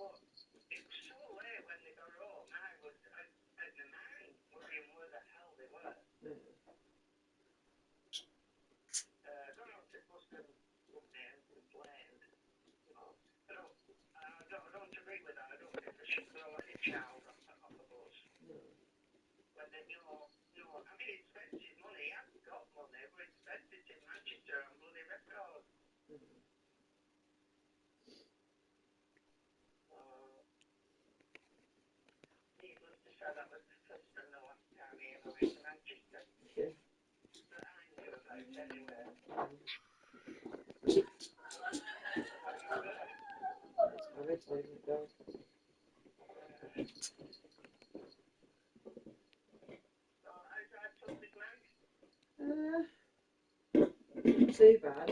But it was so late when they got home. I was at my mind worrying where the hell they were. Gone out to Boston Company and complained. You know, I don't agree with that. I don't think they should throw any child off a bus. When they know, I mean, he spent his money. He hasn't got money, but he spent it in Manchester on bloody record. Needless to say, that was the first and the last time he ever went to Manchester. Yeah. That I knew about anyway. Too bad. I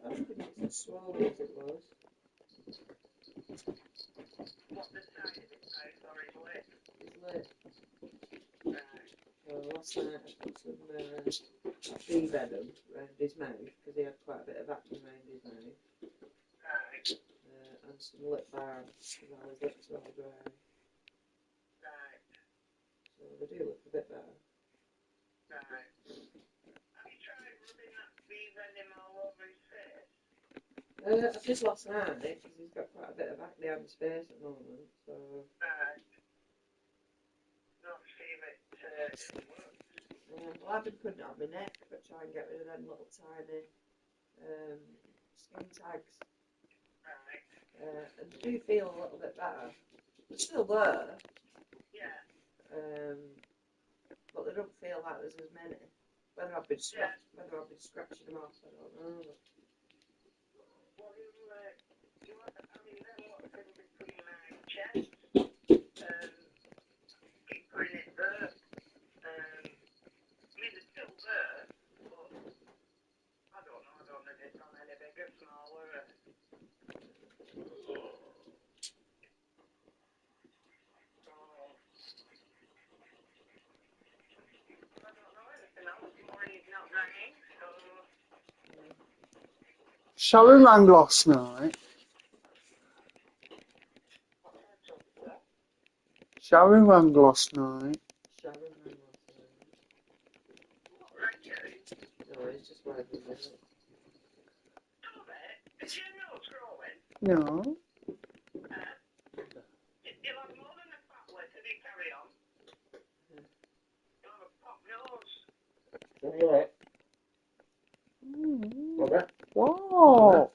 don't think it's as swollen as it was. What the side of his mouth or his lip? His lip. Right. Last night I put some bee venom around his mouth because he had quite a bit of acne around his mouth. Right. And some lip balm because all his lips are all dry. Right. So they do look a bit better. Right. Have you tried rubbing that bee venom all over his face? I did last night because he's got quite a bit of acne on his face at the moment. So. Right. Not see if it works. Well, I've been putting it on my neck, but try and get rid of them little tiny skin tags. Right. And they do feel a little bit better. They're still there. Yeah. But they don't feel like there's as many. Whether I've been scratching them off, I don't know. Well, I mean, then what's in between my chest? Keep putting it there. I mean, it's still there, but I don't know if it's on any bigger, smaller. I don't know anything else more. He's not ringing, so. Sharon rang last night. Sharon rang last night. What rang you? No, it's just whatever it is. Stop it. Is your nose growing? No. You'll have more than a fat lip if you carry on. You'll have a pop nose. Anyway. Wow.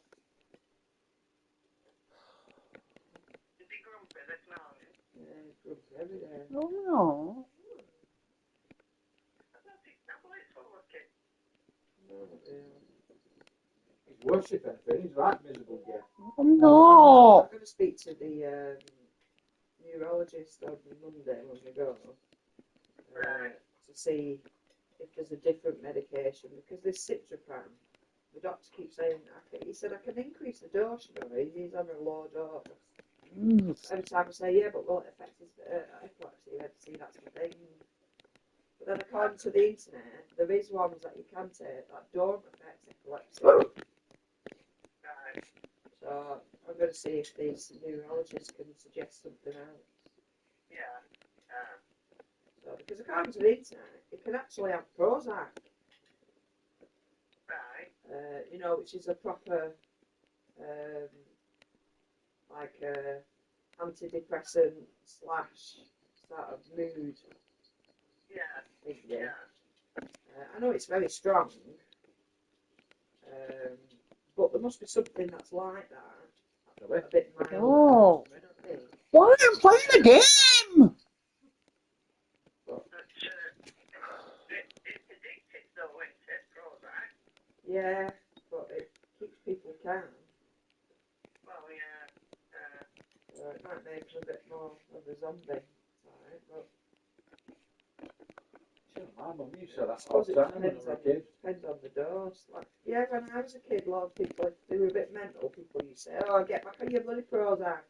Is he grumpy this morning? Yeah, he's grumpy every day. No. I thought his tablets were working. No, really. He's worse if anything. He's right miserable, yeah. No. I'm going to speak to the neurologist on Monday when we go to see if there's a different medication because this Citrapan, the doctor keeps saying, he said I can increase the dose, you know, he's on a low dose. Every time I say, yeah, but will it affect his epilepsy? See, that's the thing. But then according to the internet, there is ones that you can take that don't affect epilepsy. So I'm going to see if these neurologists can suggest something else. Yeah. So, because according to the internet, it can actually have Prozac. Right. You know, which is a proper, antidepressant / sort of mood. Yeah. Yeah. I know it's very strong, but there must be something that's like that. A bit mild. Oh. Why are you playing a game? It's addictive though, isn't it, Prozac? Yeah, but it keeps people calm. Well, yeah. It might make them a bit more of a zombie type, but My mum used to I suppose it depends on the dose. Like, yeah, when I was a kid, a lot of people, if they were a bit mental, people used to say, oh, get back on your bloody Prozac.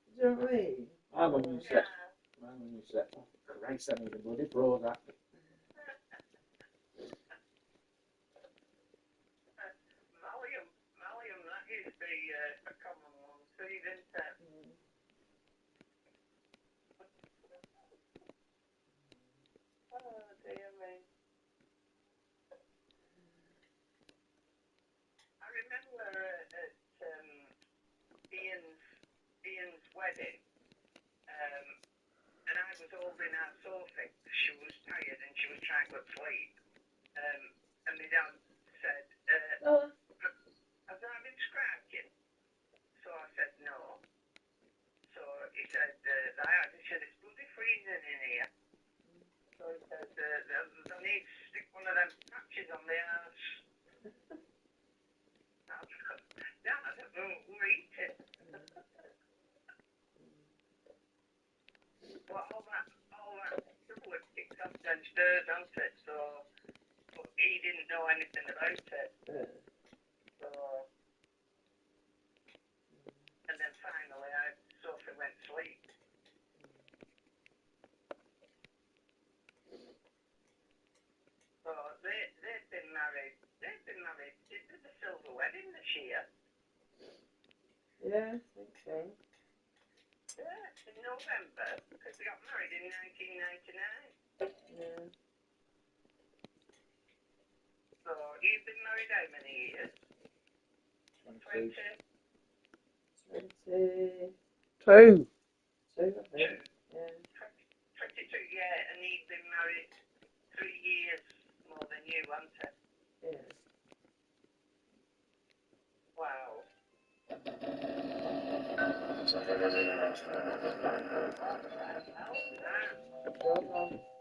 Do you know what I mean? My mum used to say, oh, Christ, I need a bloody Prozac. Valium, that used to be a common one too, isn't it? Oh dear me. I remember at Ian's wedding, and I was holding out Sophie. She was tired and she was trying to sleep. And my dad said, "Has I been scratching?" So I said no. So he said, he said, "It's bloody freezing in here." So he said, "I need to stick one of them patches on the arse." Dad, we're eating. Well, all that trouble kicked up downstairs, hasn't it? So, but he didn't know anything about it. So, and then finally, Sophie went to sleep. So they've been married. They did the silver wedding this year. Yeah, I think so. Yeah, in November, because they got married in 1999. Yeah. So you've been married how many years? 20? 22, Two. I think. Yeah. 22, yeah, and he's been married 3 years more than you, hasn't he? Yeah. Wow.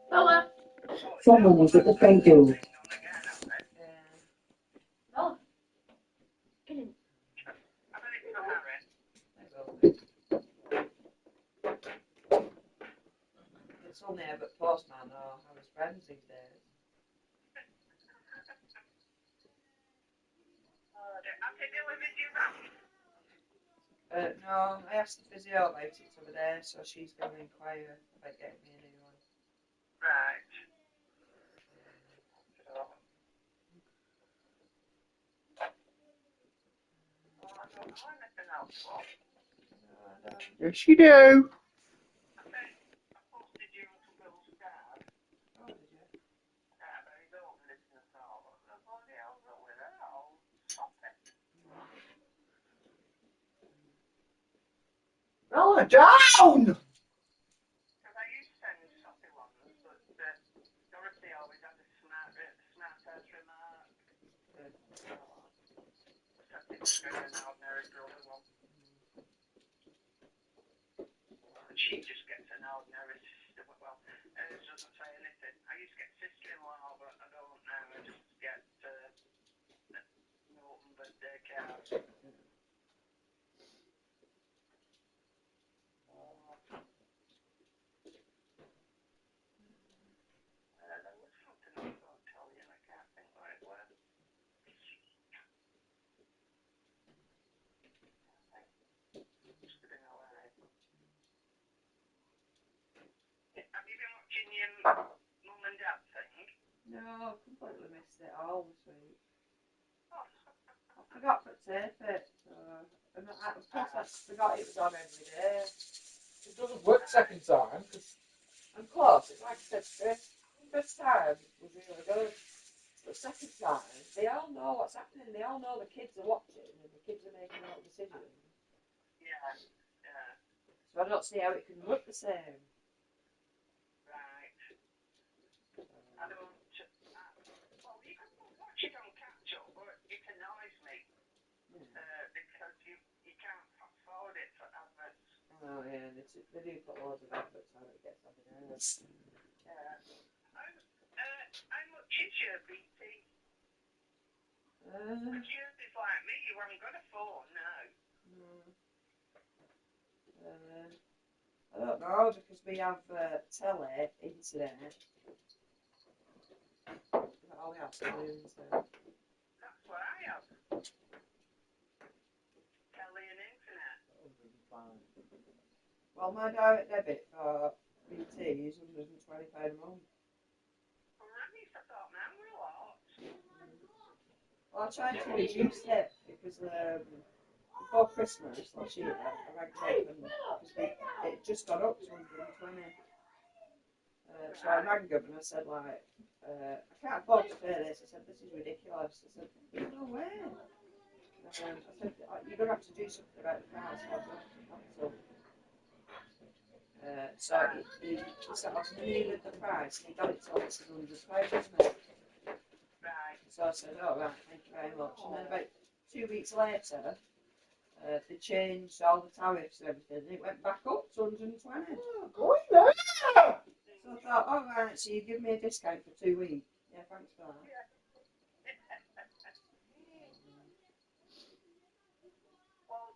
Bella. Someone was at the front door. Yeah. Bella. It's only ever postman or Harry's friends these days. Have they delivered you back? No, I asked the physio about it the other day, so she's going to inquire about getting me a new one. Right. So, I don't know anything else, Bob. No, I don't. Yes, you do. I posted you Uncle Bill's card. Oh, did you? Yeah, but he don't listen at all. The bloody hell's up with that? Oh, stop it. Bella, down! Because I used to send soppy ones, but Dorothy always had a smart ass remark. So I didn't get an ordinary brother one. And she just gets an ordinary sister. Well, it doesn't say anything. I used to get sister-in-law, but I don't now. I just get Norton birthday cards. There was something I was going to tell you, and I can't think what it was. Must have been alive. Have you been watching your mum and dad thing? No, completely missed it all this week. Oh, I forgot to tape it, so... And of course I forgot it was on every day. It doesn't work second time. And plus, it's like I said, first time was really good. But second time, they all know what's happening. They all know the kids are watching and the kids are making all decisions. yeah. So I don't see how it can look the same. Right. I don't. Well, you can watch it on catch up, but it annoys me because you can't fast forward it for adverts. Oh yeah, they do put loads of adverts on it, gets on the nerves. Yeah. How much is your BT? Because yours is like me, you haven't got a phone now. I don't know, because we have telly, internet. That's all we have to do, so. That's what I have. Telly and internet. Well, my direct debit for BT is £120 a month. Right, I thought mine were a lot. Well, I tried to reduce it because before Christmas last year, I rang up and it just got up to 120. So I rang them and I said, like, I can't afford to pay this. I said, this is ridiculous. I said, there's no way. I said, you're going to have to do something about the price. Or I'm going to have to cancel. So he said, I was familiar with the price. And he got it to us in £100, wasn't it? Right. So I said, oh, right, thank you very much. And then about 2 weeks later, they changed all the tariffs and everything. And it went back up to 120. Oh, go in there. So I thought, oh, right, so you give me a discount for 2 weeks. Yeah, thanks for that. Well,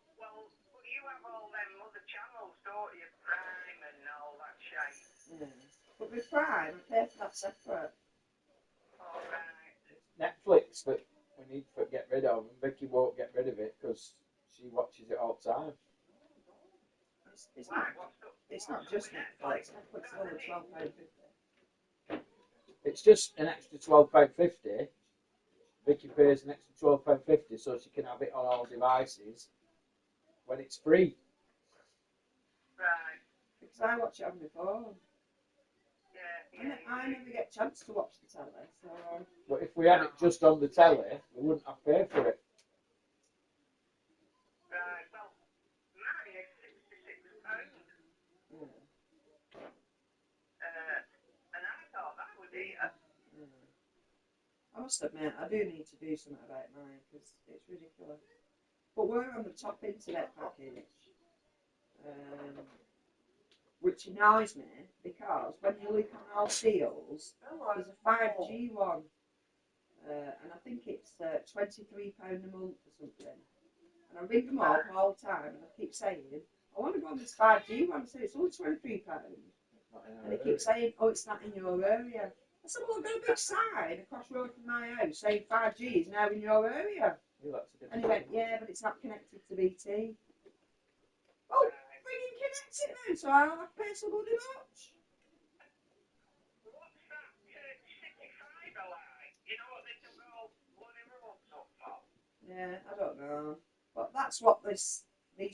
you have all them other channels, don't you? Prime and all that shit. Yeah. But with Prime, I pay for that separate. All right. Netflix that we need to get rid of, and Vicky won't get rid of it because she watches it all the time. It's not just Netflix. Netflix is only £12.50. It's just an extra £12.50. Vicky pays an extra £12.50 so she can have it on all devices when it's free. Right. Because I watch it on my phone. Yeah. I never get a chance to watch the telly, so... But if we had it just on the telly, we wouldn't have to pay for it. Right. Well, mine is £66. Yeah. And I thought that would be a... I must admit, I do need to do something about mine, because it's ridiculous. But we're on the top internet package. Which annoys me, because when you look on our deals, there's a 5G one. And I think it's £23 a month or something. And I ring them up all the time, and I keep saying, I want to go on this 5G one. I say, it's only £23. And they keep saying, oh, it's not in your area. I said, well, I've got a big sign across the road from my house saying 5G is now in your area. And he went, yeah, but it's not connected to BT. Oh, bring connect it then, so I'll have to pay so bloody much. What's that 65 like? You know what they took all bloody roads up for? Yeah, I don't know. But that's what these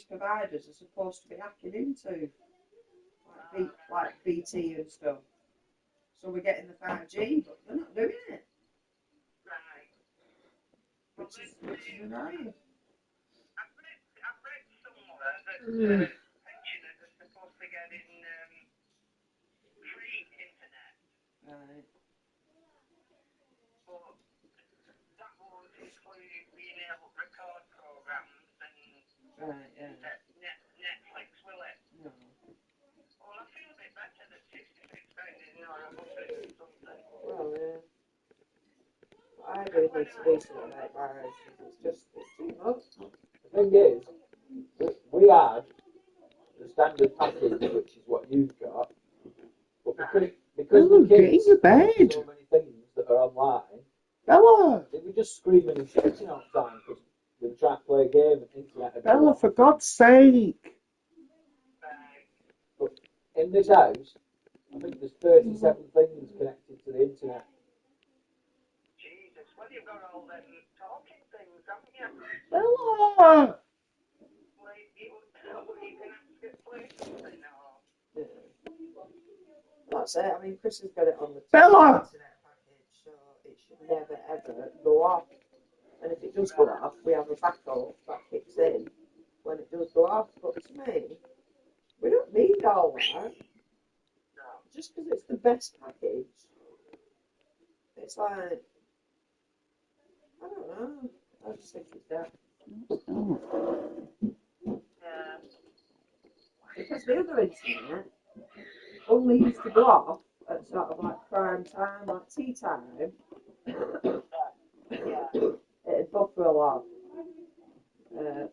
providers are supposed to be hacking into. Like BT and stuff. So we're getting the 5G, but they're not doing it. Right. Which is annoying. I've read somewhere that pensioners are supposed to get in free internet. Right. But that won't include being able to record programs and Right, yeah. Netflix, will it? No. Well, I feel a bit better that £66 is not £100 or something. Well, yeah. I do need to do something about mine. It's too much. The thing is, we had the standard package, which is what you've got, but because the kids have so many things that are online, Bella! they were just screaming and shouting all the time because they were trying to play a game and internet. Bella, for God's sake! But in this house, I think there's 37 things connected to the internet. Jesus, well, you've got all them talking things, haven't you? Bella! Well, you can ask it to play something or... Yeah. That's it. I mean, Chris has got it on the Bella! internet package, so it should never ever go off. And if it does go off, we have a backup that kicks in when it does go off. But to me, we don't need all that. Just because it's the best package. It's like, I don't know. I just think it's that. Yeah. Because the other internet only used to go off at sort of like prime time, like tea time. It'd buffer a lot.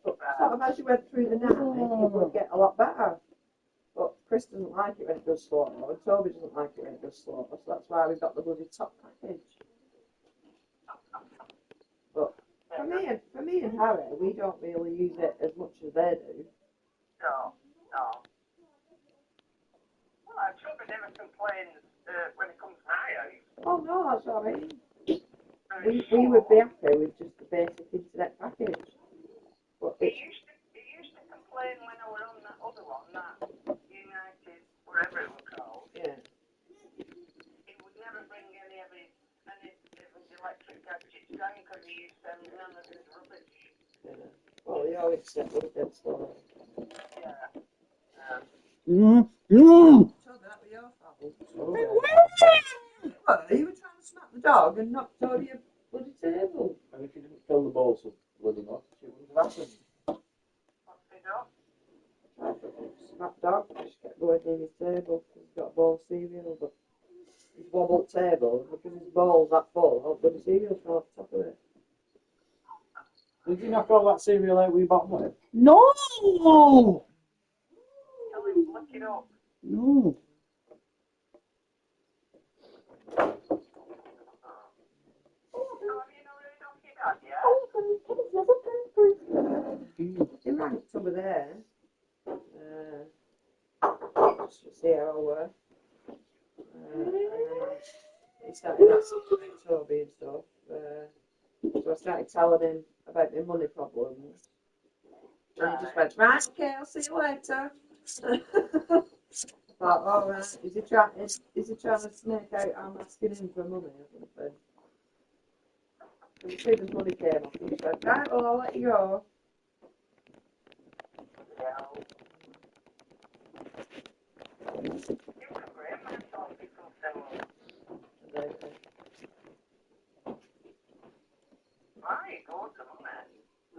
But sort of as you went through the night, it would get a lot better. But Chris doesn't like it when it goes slow, and Toby doesn't like it when it goes slow, so that's why we've got the bloody top package. But for me and Harry, we don't really use it as much as they do. No. Well, I'm sure they never complain when it comes to my house. Oh no, that's what I mean. We would be happy with just the basic internet package. But It used to explain when I were on that other one, that United, whatever it was called, Yeah. he would never bring any of his electric gadgets down because he used them, none of his rubbish. Yeah. Well, you always set with that story. Yeah. So that was your fault. What? You were trying to smack the dog and knocked over your bloody table. And if you didn't fill the bowl so bloody much, it wouldn't have happened. What's it up? Smack dog just kept going near his table because he's got a bowl of cereal, but his wobbled table, because his bowl's that full, all bloody cereal fell off the top of it. Did you knock all that cereal out with your bottom lip? No! Tell him to lick it up. No. So have you not heard off your dad yet? He ranked over there. Just to see how I work. And then he started asking about Toby and stuff. So I started telling him about my money problems. And he just went, right, okay, I'll see you later. I thought, oh, right, is he trying to snake out I'm asking him for money or something? And as soon as money came up, he just went, right, well, I'll let you go. Yeah. You can bring myself because they will. And then, Right, go to money.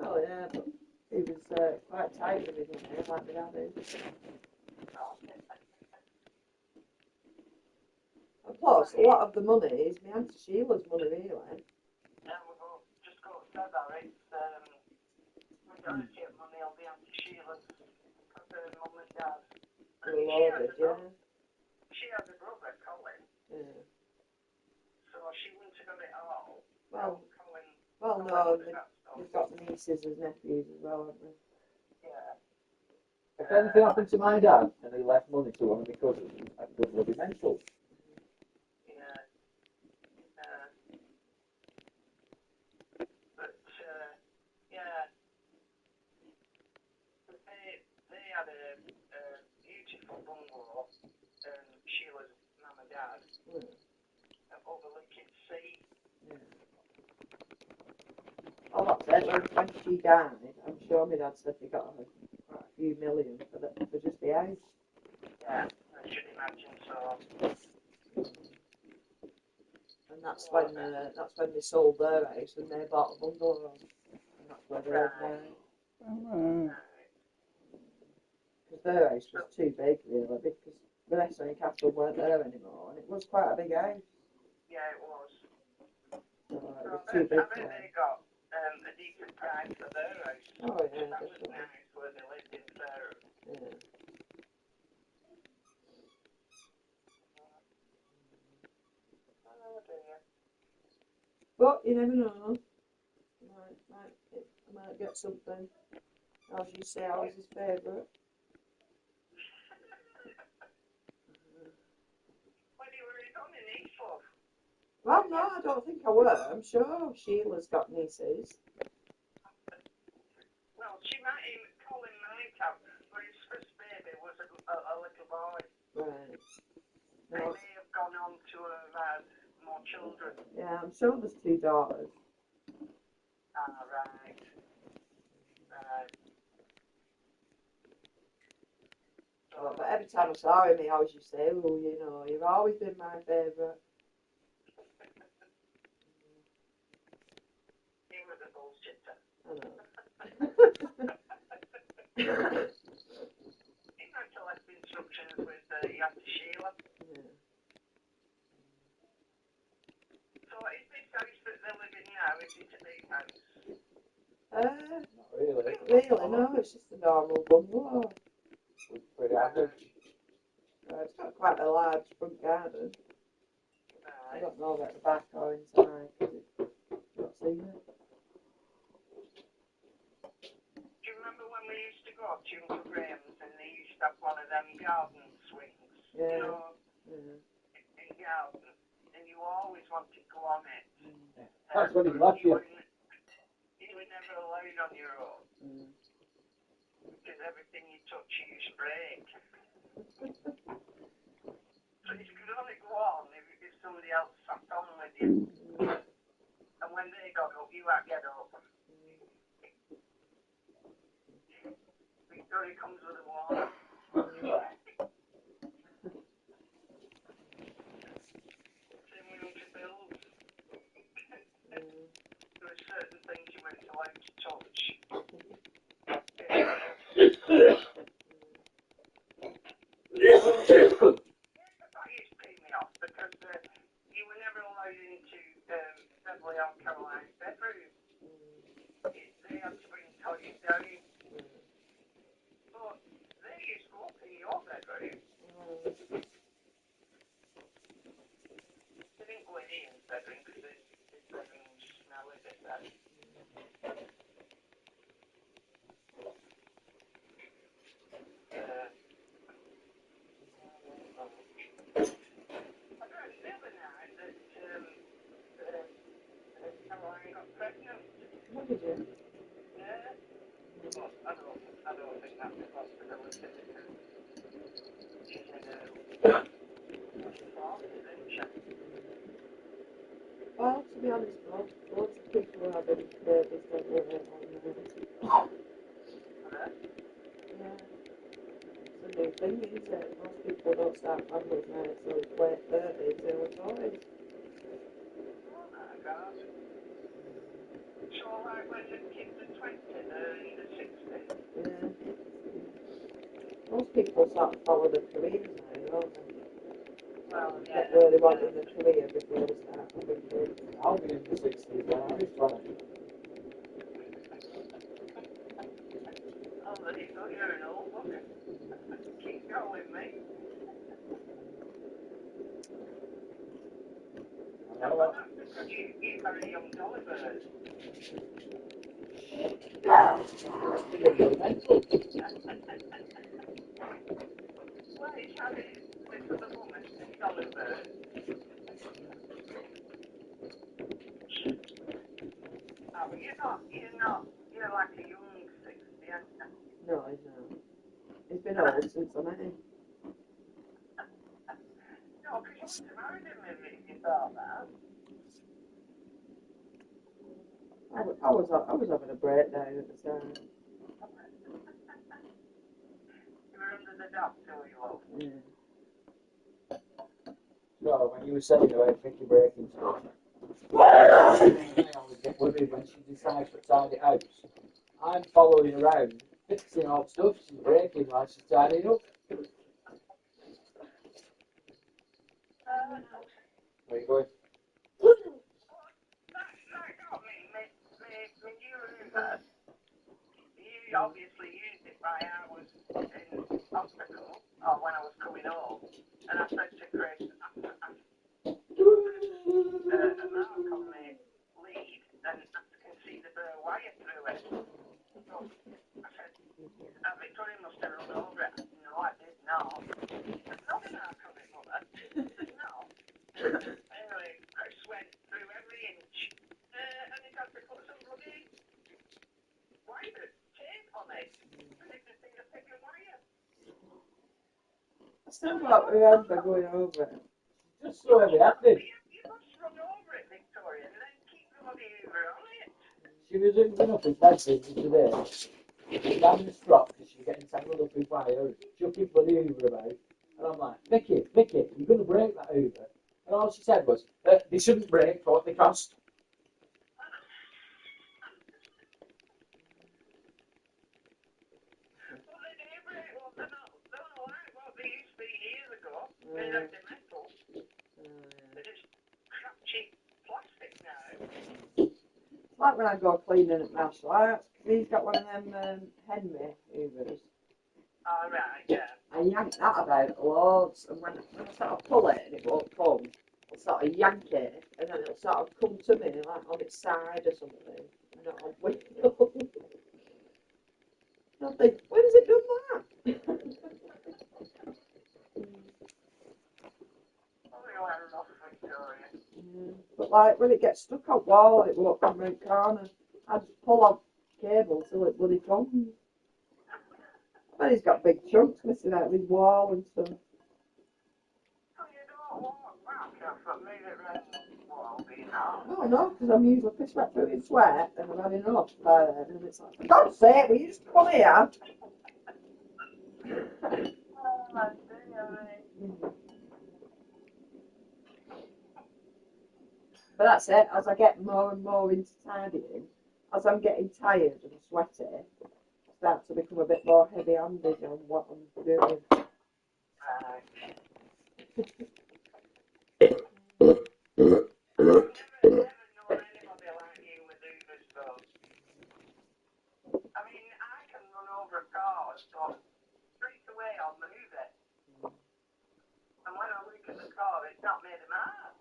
oh, yeah, but he was quite tight with his money, like my dad is. And plus, a lot of the money is my Auntie Sheila's money, really. Yeah, we'll just go upstairs, Harry. Majority of money will be Auntie Sheila's because her mum and dad. They're loaded, yeah. She has a brother, Colin, Yeah. so she wouldn't have got it all. Well, Colin, no, would have got stuff. they've got nieces as nephews as well, haven't they? Yeah. If anything happened to my dad and he left money to one of my cousins, I'd go bloody mental. Yeah. But, yeah. They had a beautiful bungalow, Sheila's mum and dad, overlooking sea. Yeah. Oh, that's it. When she died, I'm sure my dad said he got quite a few million for just the house. Yeah, I should imagine so. And that's when they sold their house and they bought a bungalow. And that's where they live now. Because their house was too big, really, because the rest of Newcastle weren't there anymore, and it was quite a big house. Yeah, it was. So it So was too big I for bet them. they got a decent price for their house. Oh, yeah, That was definitely. nice where they lived in Fairham. Yeah. Oh, dear. But you never know. I might get something. As you say, I was his favourite. What do you worry on in East for? Well, no, I don't think I were. I'm sure Sheila's got nieces. Well, Colin might have, but his first baby was a little boy. Right. They No, may have gone on to have had more children. yeah, I'm sure there's 2 daughters. Ah, right. Right. Oh, but every time I saw him, he always used to say, oh, you know, you've always been my favourite. He was a bullshitter. I know. He might have left instructions with Auntie Sheila. Yeah. So is this house that they're living now, is it a big house? Not really. Really, no, it's just a normal bungalow. It's pretty average. It's got quite a large front garden. I Right. don't know about the back or inside, because I've not seen it. Do you remember when we used to go to Uncle Graham's and they used to have one of them garden swings? Yeah. You know, Yeah. in garden. And you always wanted to go on it. That's when he left you. You were never allowed on your own. Mm. Because everything you touch you break. So you can only go on if somebody else sat on with you. And when they got up, you had to get up. Victoria comes with a wall. Same with Uncle Bill's. There were certain things you weren't allowed to touch. That used to pay me off because you were never allowed into Beverly or Caroline's bedroom. They had to bring toys down. But they used to walk in your bedroom. They didn't go in Ian's bedroom because his bedroom was smelly bit then. I heard the other night that Caroline got pregnant. What did you? Yeah. But I don't think that's a possibility because she's in her 40s, isn't she? Well, to be honest, lots of people are having babies when they're on the yeah. It's a new thing, isn't it? Most people don't start families now until late 30s, early 40s. Oh my God. So like when the kids are 20, they're in the 60s. Yeah. Most people sort of follow their careers now, don't they? Well, yeah. Get where they want in their career before they start having kids. I'll be in the 60s when I was 20. Oh, there you go, you're an old one. Keep going, mate. Well, that's because you marry a young dolly bird. Well, it's having this other woman, this dolly bird. Oh, but you're like a young 60, aren't you? No, he's not. He's been old since I met him. No, because you wouldn't have married him if you thought that. I was having a breakdown at the time. You were under the doctor, were you all? Yeah. No, when you were saying about Vicky breaking stuff, I always get worried when she decides to tidy house. I'm following around, fixing all stuff she's breaking while she's tidying up. Where are you going? That got me. My new Uber, you obviously used it while I was in hospital, or when I was coming home, and I said to Chris, a mark on my lead, and I can see the bare wire through it. So I said, Victoria must have run over it. No, I did not. There's not a mark on it, Mother. There's not. Anyway, Chris went through every inch, and he had to put some bloody wire tape on it. And it could see the thicker wire. I still don't remember going over it. Just so heavy-handed. You must run over it, Victoria, and then keep the bloody Uber on it. She was hooking up in bedroom today. Down the strop because she's getting tangled up in wire, chucking bloody Uber about. And I'm like, Vicky, you're going to break that Uber. And all she said was, they shouldn't break for what they cost. Well, they do break. Well, they're not like what they used to be years ago. Made out of metal. They're just crap cheap plastic now. It's like when I go cleaning at martial arts. He's got one of them Henry Ubers. All right, yeah. I yank that about loads, and when I sort of pull it and it won't come, I'll sort of yank it, and then it'll sort of come to me like on its side or something, and I'll wait. And I'll think, when has it done that? Oh, you are enough, Victoria. But like when it gets stuck on wall, it won't come round corner. I just pull on cable till it bloody comes. But he's got big chunks missing out of his wall and stuff. So you don't walk back after leave it around the wall, do you know? Oh no, because I'm usually pissed back through in sweat and I've had enough by then. And it's like, for God's sake, will you just come here? Oh, my dear. But that's it. As I get more and more into tidying, as I'm getting tired and sweaty, I start to become a bit more heavy-handed on what I'm doing. Right. Never known anybody like you with Ubers, though. I mean, I can run over cars, but straight away I'll move it. And when I look at the car, it's not made of mark.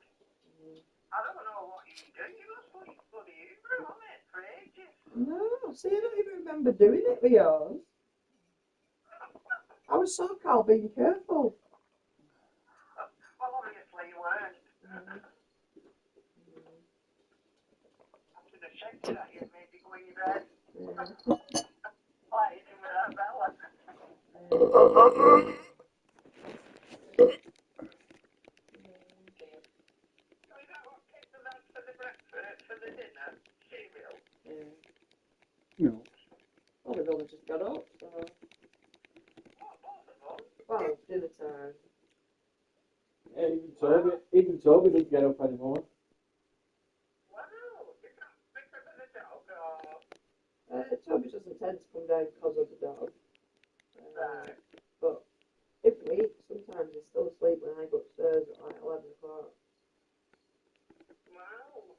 I don't know what you do. You must put bloody Uber on it for ages. No, see, I don't even remember doing it with yours. I was so called being careful. Well, obviously you weren't. I should have checked it at you, maybe go in your bed. Like you did with that Bella. So is that what kids have had for the breakfast, for the dinner? Cereal? No. Well, we've only just got up, so. What, both of them? Well, dinner time. Yeah, even Toby doesn't get up anymore. Wow, is that because of the dog or? Toby doesn't tend to come down because of the dog. Right. But if we, sometimes he's still asleep when I go upstairs at like 11 o'clock. Wow.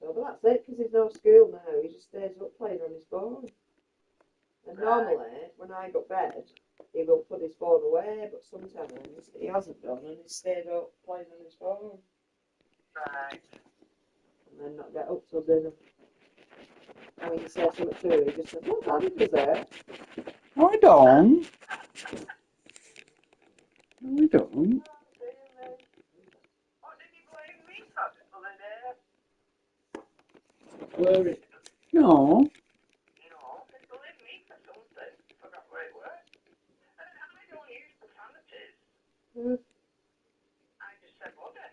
So, but that's it, because there's no school now. He just stays up playing on his phone. And normally, when I go to bed, he will put his phone away, but sometimes he hasn't done, and he stayed up playing on his phone. Right. And then not get up till dinner. And when you say something to him, he just says, "Well, Daddy was there." No, I don't. No, I don't. Oh, dear me. What did you blame me for the other day? Where it? No. No, they blamed me for something. Forgot what it was. I don't use profanities. I just said bloody.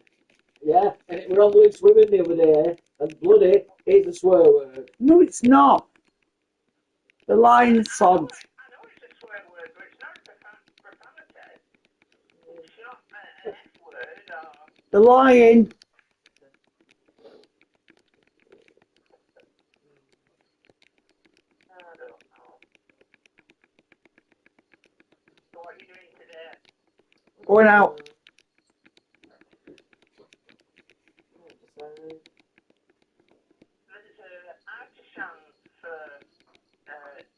Yeah, and it were on Luke's Women the other day, and bloody is a swear word. No, it's not. The line sod. I know it's a swear word, but it's not a profanity. It's not an F word or... The lying. I don't know. So what are you doing today? Going out. There's an artisan for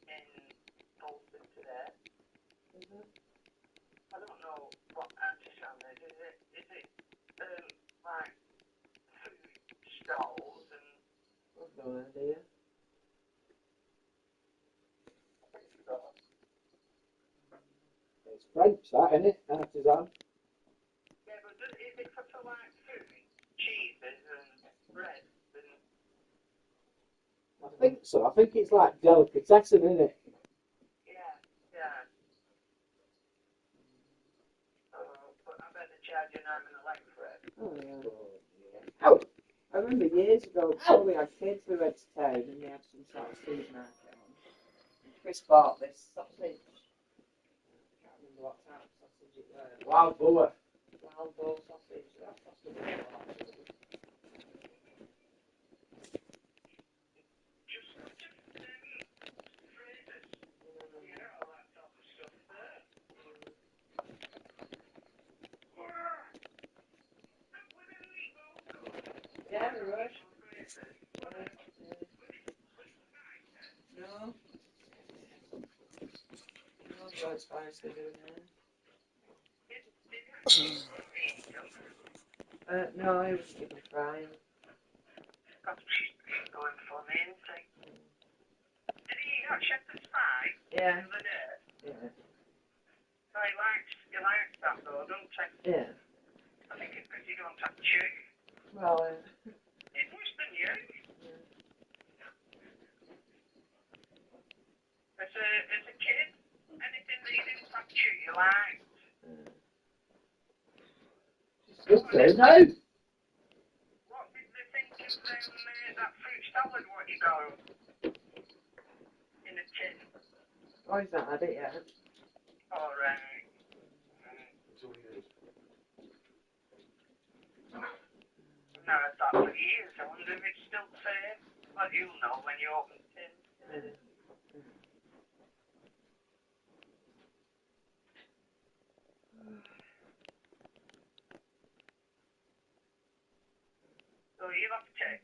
in Bolton today. I don't know what artisan is. Is it like food stalls and... I've no idea. It's French, that, isn't it? Artisan. Yeah, but is it for like food, cheeses and bread and... I think so. I think it's like delicatessen, isn't it? Yeah. But I bet they charge an arm and a leg for it. Oh, yeah. Oh, I remember years ago, before we had kids, we went to town and they had some sort of food market on. Chris bought this sausage. I can't remember what type of sausage it was. Wild boar. Wild boar sausage. That cost a bit of money. Just phrases. You know, all that sort of stuff there. Yeah, we were. No. No, it's fine, still doing that. No, I was keeping crying. Got she's going funny, isn't she? Did he got shepherd's pie? Yeah. The other day? Yeah. So he likes that though, don't he? Yeah. I think it's because you don't have chew. Well, It's worse than you. As a kid, Okay, now. What did they think of that fruit salad what you got in a tin? Oh, he's not had it yet. All right. No, I thought for years. I wonder if it's still the same. Well, you'll know when you open the tin. So you'll have to take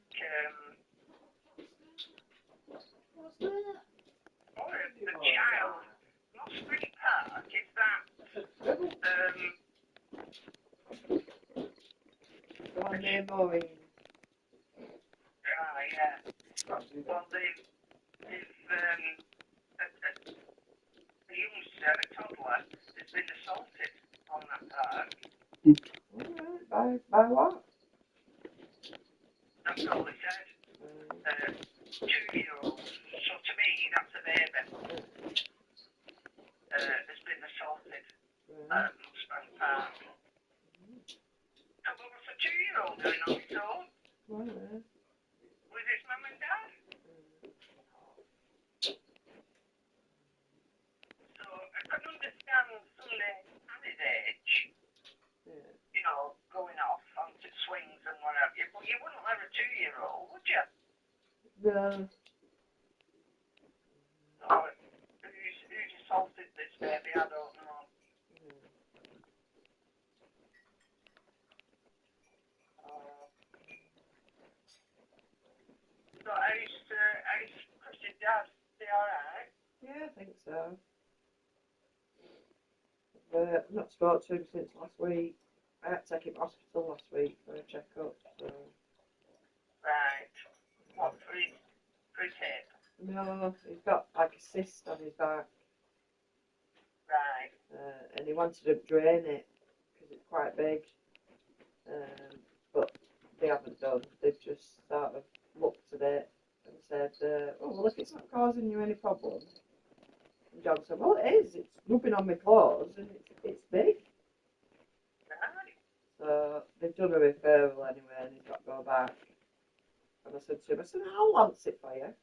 the child. Not Spring Park, is that Go on there, Maureen. yeah. Well, they've a youngster, a toddler, has been assaulted on that park. Alright, by what? That's all he said. 2-year-old. So to me, that's a baby. Has been assaulted at Mustang Park. So what was the 2-year-old doing on his own? With his mum and dad? So I can understand Sunday at his age, you know, going off onto swings and what have you, but you wouldn't let a 2-year-old, would you? No. So who's assaulted this baby? I don't know. So how's Chris's dad? Is he alright? Yeah, I think so. I've not spoken to him since last week. I had to take him to hospital last week for a checkup. So. Right. What, for his hip? No, he's got like a cyst on his back. Right. And he wanted to drain it because it's quite big. But they haven't done. They've just sort of looked at it and said, oh, well, if it's not causing you any problem. And John said, well, it is. It's rubbing on my clothes and it's big. Right. So they've done a referral anyway and he's got to go back. And I said to him, I'll lance it for you.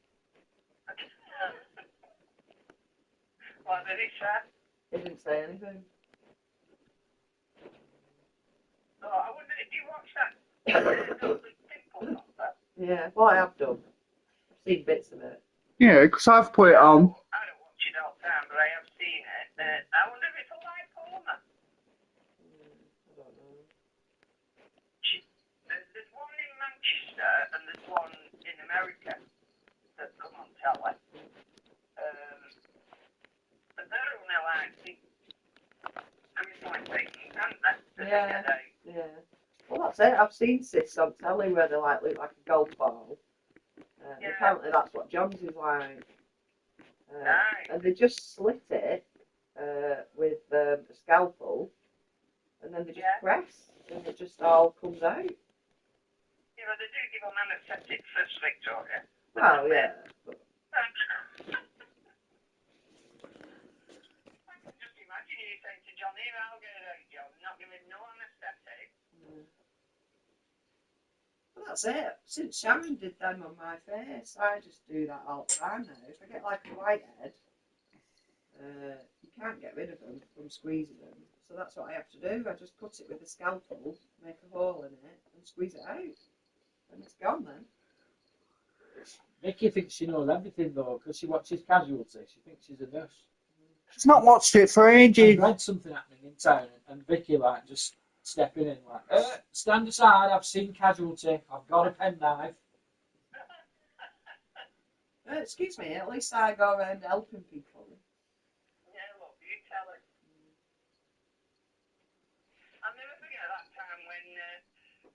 What did he say? He didn't say anything. So I wonder if you watch that Pimple Popper. Yeah, well, I have done. I've seen bits of it. Yeah, because I've put it on. I don't watch it all the time, but I have seen it. I wonder if it's a lipoma. I don't know. There's one in Manchester and there's one in America that come on telly. But they're only like the grizzly things, aren't they? Yeah. Yeah. Well, that's it. I've seen cysts on telly where they like look like a golf ball. Yeah. Apparently that's what John's is like. Right. And they just slit it with a scalpel and then they just press and it just all comes out. You know, they do give them anesthetic first, Victoria. Well, yeah. But I can just imagine you saying to John, here, I'll get it out, John, not giving no anesthetic. Well, that's it. Since Sharon did them on my face, I just do that all the time now. If I get like a whitehead, you can't get rid of them from squeezing them. So that's what I have to do. I just cut it with a scalpel, make a hole in it, and squeeze it out. And it's gone then. Vicky thinks she knows everything though, because she watches Casualty. She thinks she's a nurse. She's not watched it for I ages. read something happening in town, and Vicky like just stepping in like, stand aside. I've seen Casualty. I've got a penknife. Excuse me, at least I go around helping people. Yeah, look, you tell it. I'll never forget that time when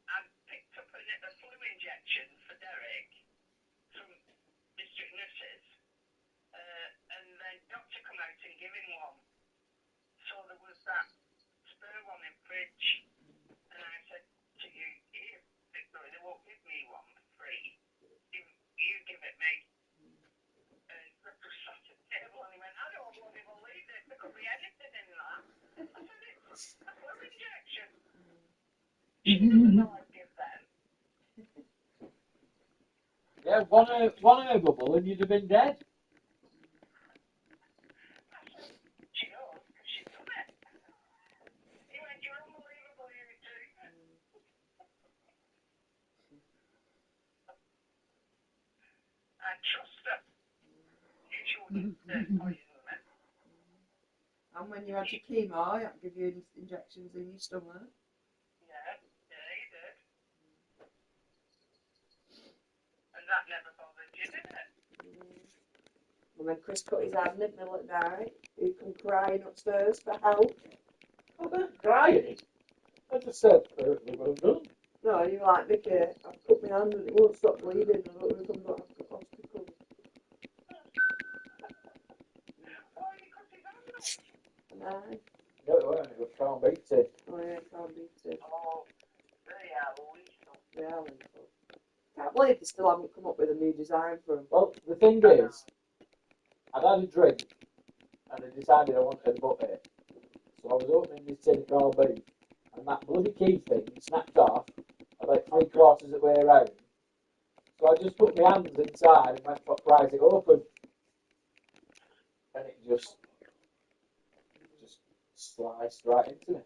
I picked up a flu injection for Derek from district nurses, and then doctor come out and give him one. So there was that spare one in fridge, and I said to you, here, Victoria, they won't give me one for free. You give it me. And I just sat at the table and I'd give them. Yeah, one air bubble and you'd have been dead. She knows, because she's done it. You went, you're unbelievable, you two. I trust her. She wouldn't poison me. And when you had your chemo, I had to give you injections in your stomach. Yeah, he did. And that never bothered you, did it? And when Chris cut his hand in the middle of the night, he'd come crying upstairs for help. I don't crying. I just said, what I've done. No, you were like, Vicky, I've cut my hand and it won't stop bleeding. I don't want to come back to the hospital. Why you cut his hand off? And I, No, it weren't. It was can't beat it. oh yeah, can't beat it. Oh, they are lethal. Yeah, lethal. Can't believe they still haven't come up with a new design for them. Well, the thing is, I'd had a drink and I decided I wanted a butter. So I was opening this tin of corned beef and that bloody key thing snapped off about 3/4 of the way around. So I just put my hands inside and went to prise it open. And it just sliced right into me.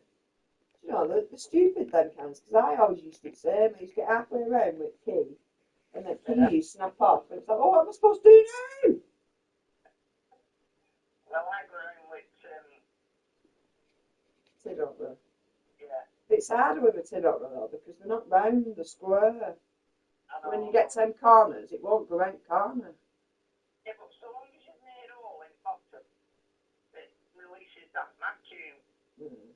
You know, they're stupid them cans, because I always used to do the same. I used to get halfway around with the key, and the key used to snap off, and it's like, oh, what am I supposed to do now? Well, I go around with, Tin hopper. yeah. It's harder with a tin hopper though, because they're not round, they're square. I When know. you get 10 corners, it won't go round corner. Yeah, but so long as you've made all in bottom, it releases that vacuum. Mm.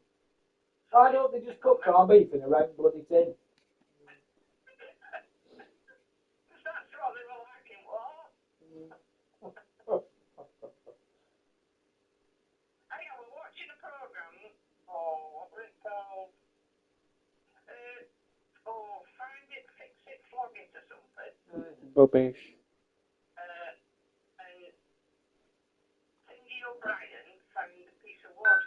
So why don't they just cook corned beef in a round bloody tin? Because that's what they were like in war. I was watching a program, what was it called? Find It, Fix It, Flog It or something. Rubbish. And Cindy O'Brien found a piece of wood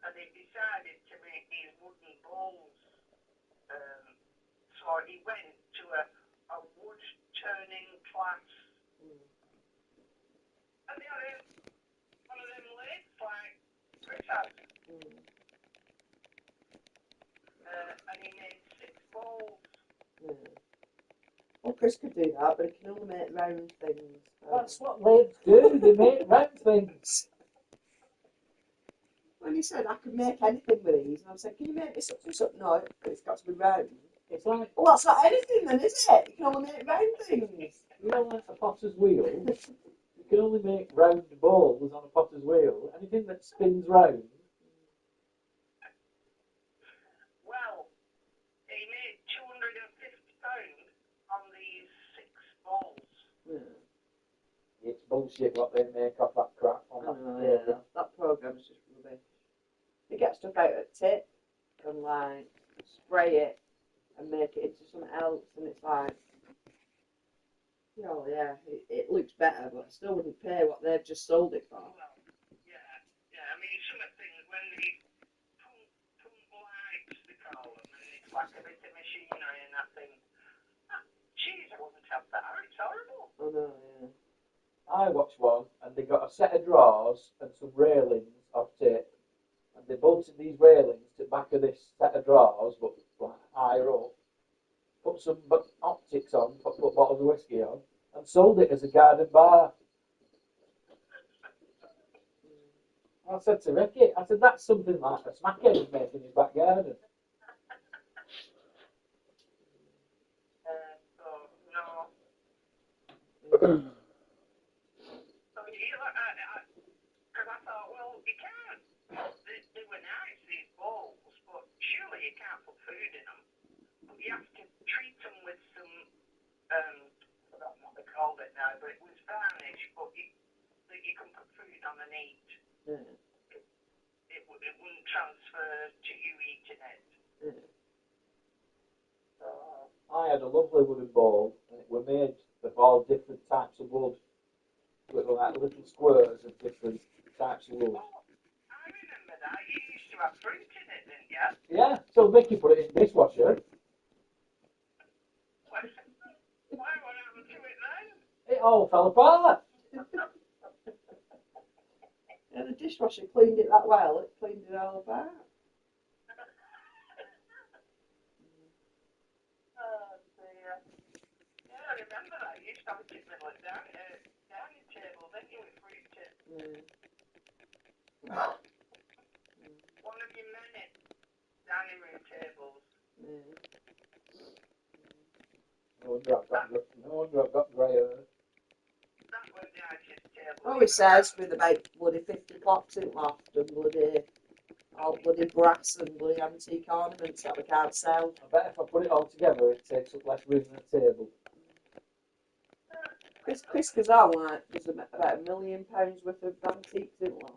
and he decided to make these wooden bowls. So he went to a wood turning class. And they had one of them lathes like Chris had. And he made 6 bowls. Yeah. Well, Chris could do that, but he can only make round things. That's what lathes do. They make round things. When he said I could make anything with these, and I said, can you make me such and such? No, it's got to be round. It's like, Well, that's not anything then, is it? You can only make round things. you know, like a potter's wheel. You can only make round bowls on a potter's wheel. Anything that spins round. Well, he made £250 on these 6 bowls. Yeah. It's bullshit what they make off that crap on that program. That program's just rubbish. They get stuff out of tip and like spray it and make it into something else, and it's like, you know, yeah, it looks better, but I still wouldn't pay what they've just sold it for. Well, yeah. I mean, some of the things when they pump lights, they call them, and it's like a bit of machinery and that thing. Jeez, I wouldn't have that. It's horrible. Oh no, yeah. I watched one, and they got a set of drawers and some railings of tape, and they bolted these railings to the back of this set of drawers, but like higher up, put some optics on, put bottles of whiskey on, and sold it as a garden bar. I said to Ricky, I said, that's something like a smackhead would make in his back garden. So, no. So, because I thought, well, you can't. They were nice, these bowls, but surely you can't put food in them. But you have to treat them with some, I don't know what they called it now, but it was varnish, but that you can put food underneath. Yeah. It wouldn't transfer to you eating it. Yeah. So, I had a lovely wooden bowl, and it were made of all different types of wood. It were like little squares of different types of wood. I remember that. You used to have fruit in it. it, didn't you? Yeah, so Vicky put it in the dishwasher. Why what happened to it then? It all fell apart. Yeah, the dishwasher cleaned it that well, it cleaned it all apart. Oh dear. Yeah, I remember that. You used to have a tip middle dining table, didn't you, with fruit tips? One of your many dining room tables. No wonder I've got grey hair. That was the artist table. Oh, he says with about bloody 50 clocks in loft and bloody all bloody brass and bloody antique ornaments that we can't sell. I bet if I put it all together, it takes up less room than a table. Chris Kazan, like, there's about £1 million worth of antiques in loft.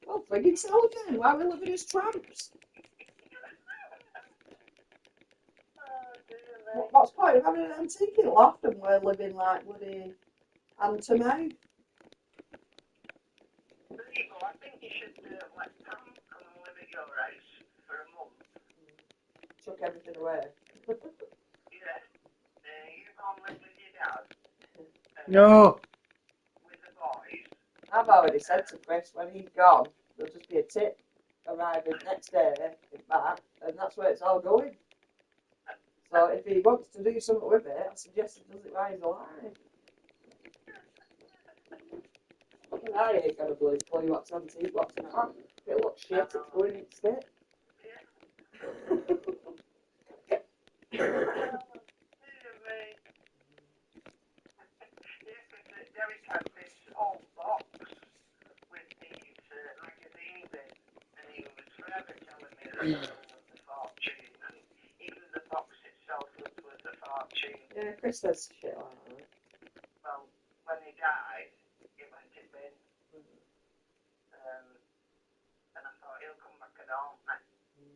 Well, friggin' sell them then. Why are we living as tramps? What's the point of having an antique in loft and we're living like bloody hand to mouth? There you go. I think you should let Pam come and live at your house for a month. Chuck everything away. Yeah. You go and live with your dad. No. With the boys. I've already said to Chris when he's gone, there'll just be a tip arriving next day back, and that's where it's all going. So if he wants to do something with it, I suggest he does it while he's alive. I ain't got a bloody clue what's antique, what's not. If it looks shit, it's going in state. Derek had this old box with these magazines in, and he was forever telling me that it was worth a fortune, and even the box itself was worth a fortune. Yeah, Chris does shit like that. Well, when he died, it went in bin. And I thought, he'll come back and haunt me.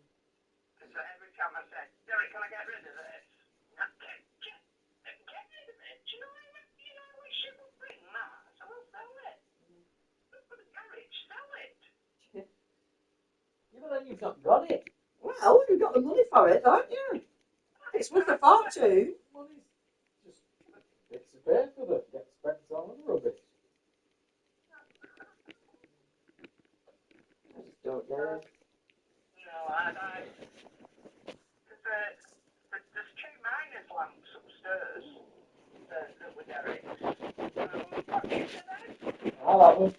So every time I said, Derek, can I get rid of this? No, get rid of it. Do you know we shouldn't bring that? So we'll sell it. Look for the garage, sell it. Yeah, but then you've not got it. Well, you've got the money for it, don't you? It's worth a fortune. Money's just bits of paper that gets spent on other rubbish. I just don't know. No, there's 2 miners lamps upstairs that were Derek's. What do you say then? I'll have them.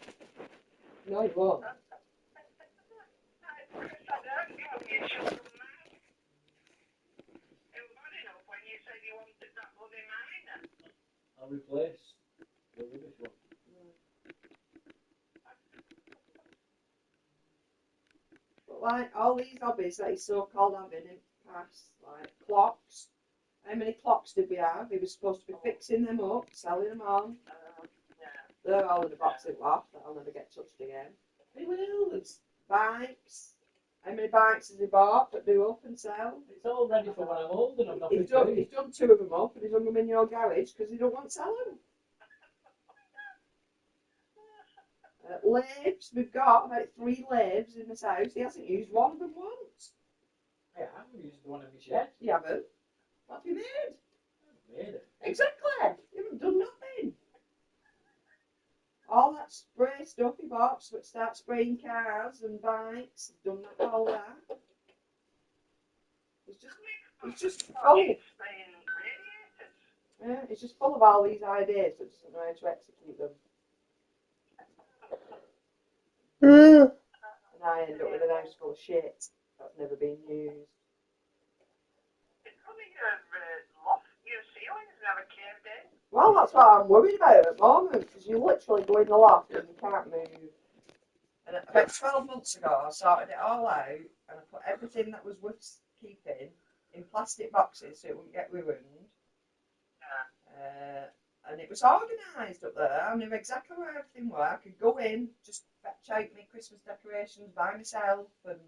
No, you won't. Chris, I don't know. You should come now. It was bad enough when you said you wanted that bloody miner. I'll replace the rubbish one. But like all these hobbies that he's so-called having in the past, like clocks. How many clocks did we have? He was supposed to be fixing them up, selling them on. Yeah. They're all in the box in loft that I'll never get touched again. He will. There's bikes. How many bikes has he bought that do up and sell? It's all ready for when I'm old and I'm not He's done 2 of them up and he's hung them in your garage because he don't want to sell them. Lathes, we've got about 3 lathes in this house. He hasn't used one of them once. Yeah, I haven't used the one in my shed. You haven't? What have you made? I've made it. Exactly. You haven't done nothing. All that spray stuff he bought, so it starts spraying cars and bikes. He's done all that. He's just full. Yeah, he's just full of all these ideas, but doesn't know how to execute them. And I end up with an house full of shit that's never been used. It's funny your ceiling's never caved in. Well, that's what I'm worried about at the moment, because you literally go in the loft and you can't move. And about 12 months ago, I sorted it all out, and I put everything that was worth keeping in plastic boxes so it wouldn't get ruined. And it was organised up there. I knew exactly where everything was. I could go in, just fetch out my Christmas decorations by myself, and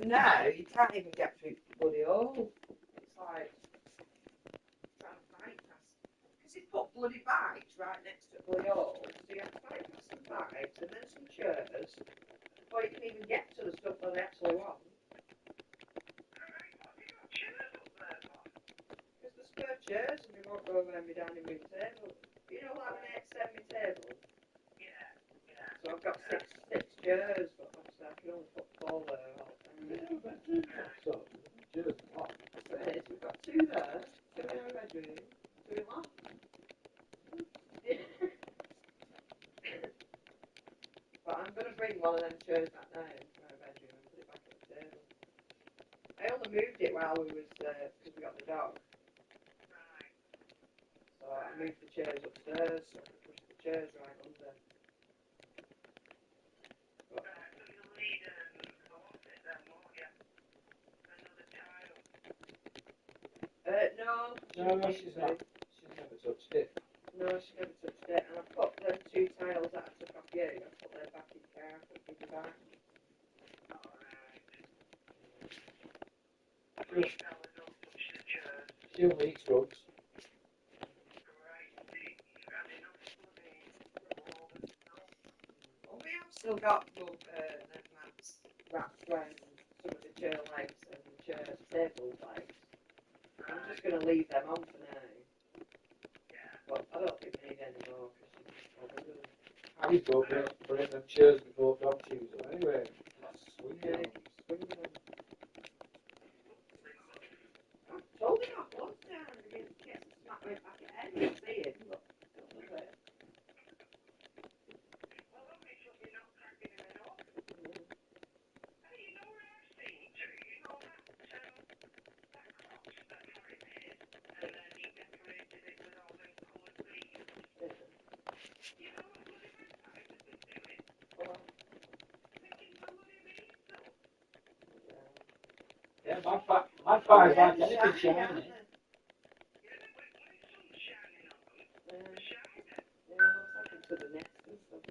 now you can't even get through the bloody hole. It's like trying to bypass. Because he put bloody bikes right next to the bloody hole, so you have to bypass the bikes and then some chairs, before you can even get to the stuff that they actually want. Because the spare chairs and they won't go around my dining room table. You know, like when I extend my table? Yeah. So I've got six chairs, but obviously I can only put 4 there. So, cheers. What? So it is. We've got 2 there, 2 in our bedroom, 2 in loft. But I'm going to bring one of them chairs back now into my bedroom and put it back at the table. I only moved it while we was, because we got the dog. So I moved the chairs upstairs, so I could push the chairs right under. But, So you'll need a locket then, won't you? Another tile. no. No, she's not. She's never touched it. No, she never touched it. And I put the 2 tiles that I took off you, I put them back in the car, put them back. Please tell her don't touch the chairs. She only eats rugs. Well, we have still got rug mats wrapped around some of the chair legs and the chair table legs. I'm just going to leave them on for now. But I don't think we need any more because she's overdoing it. Harry's got bring them chairs before dog chews them anyway. Swing Yeah, them. swing them. I told him off once now and he gets smacked right back at head. You see it. Look, don't do it. Yeah, my fire's like anything shiny. Yeah, looks like it's to the next and stuff.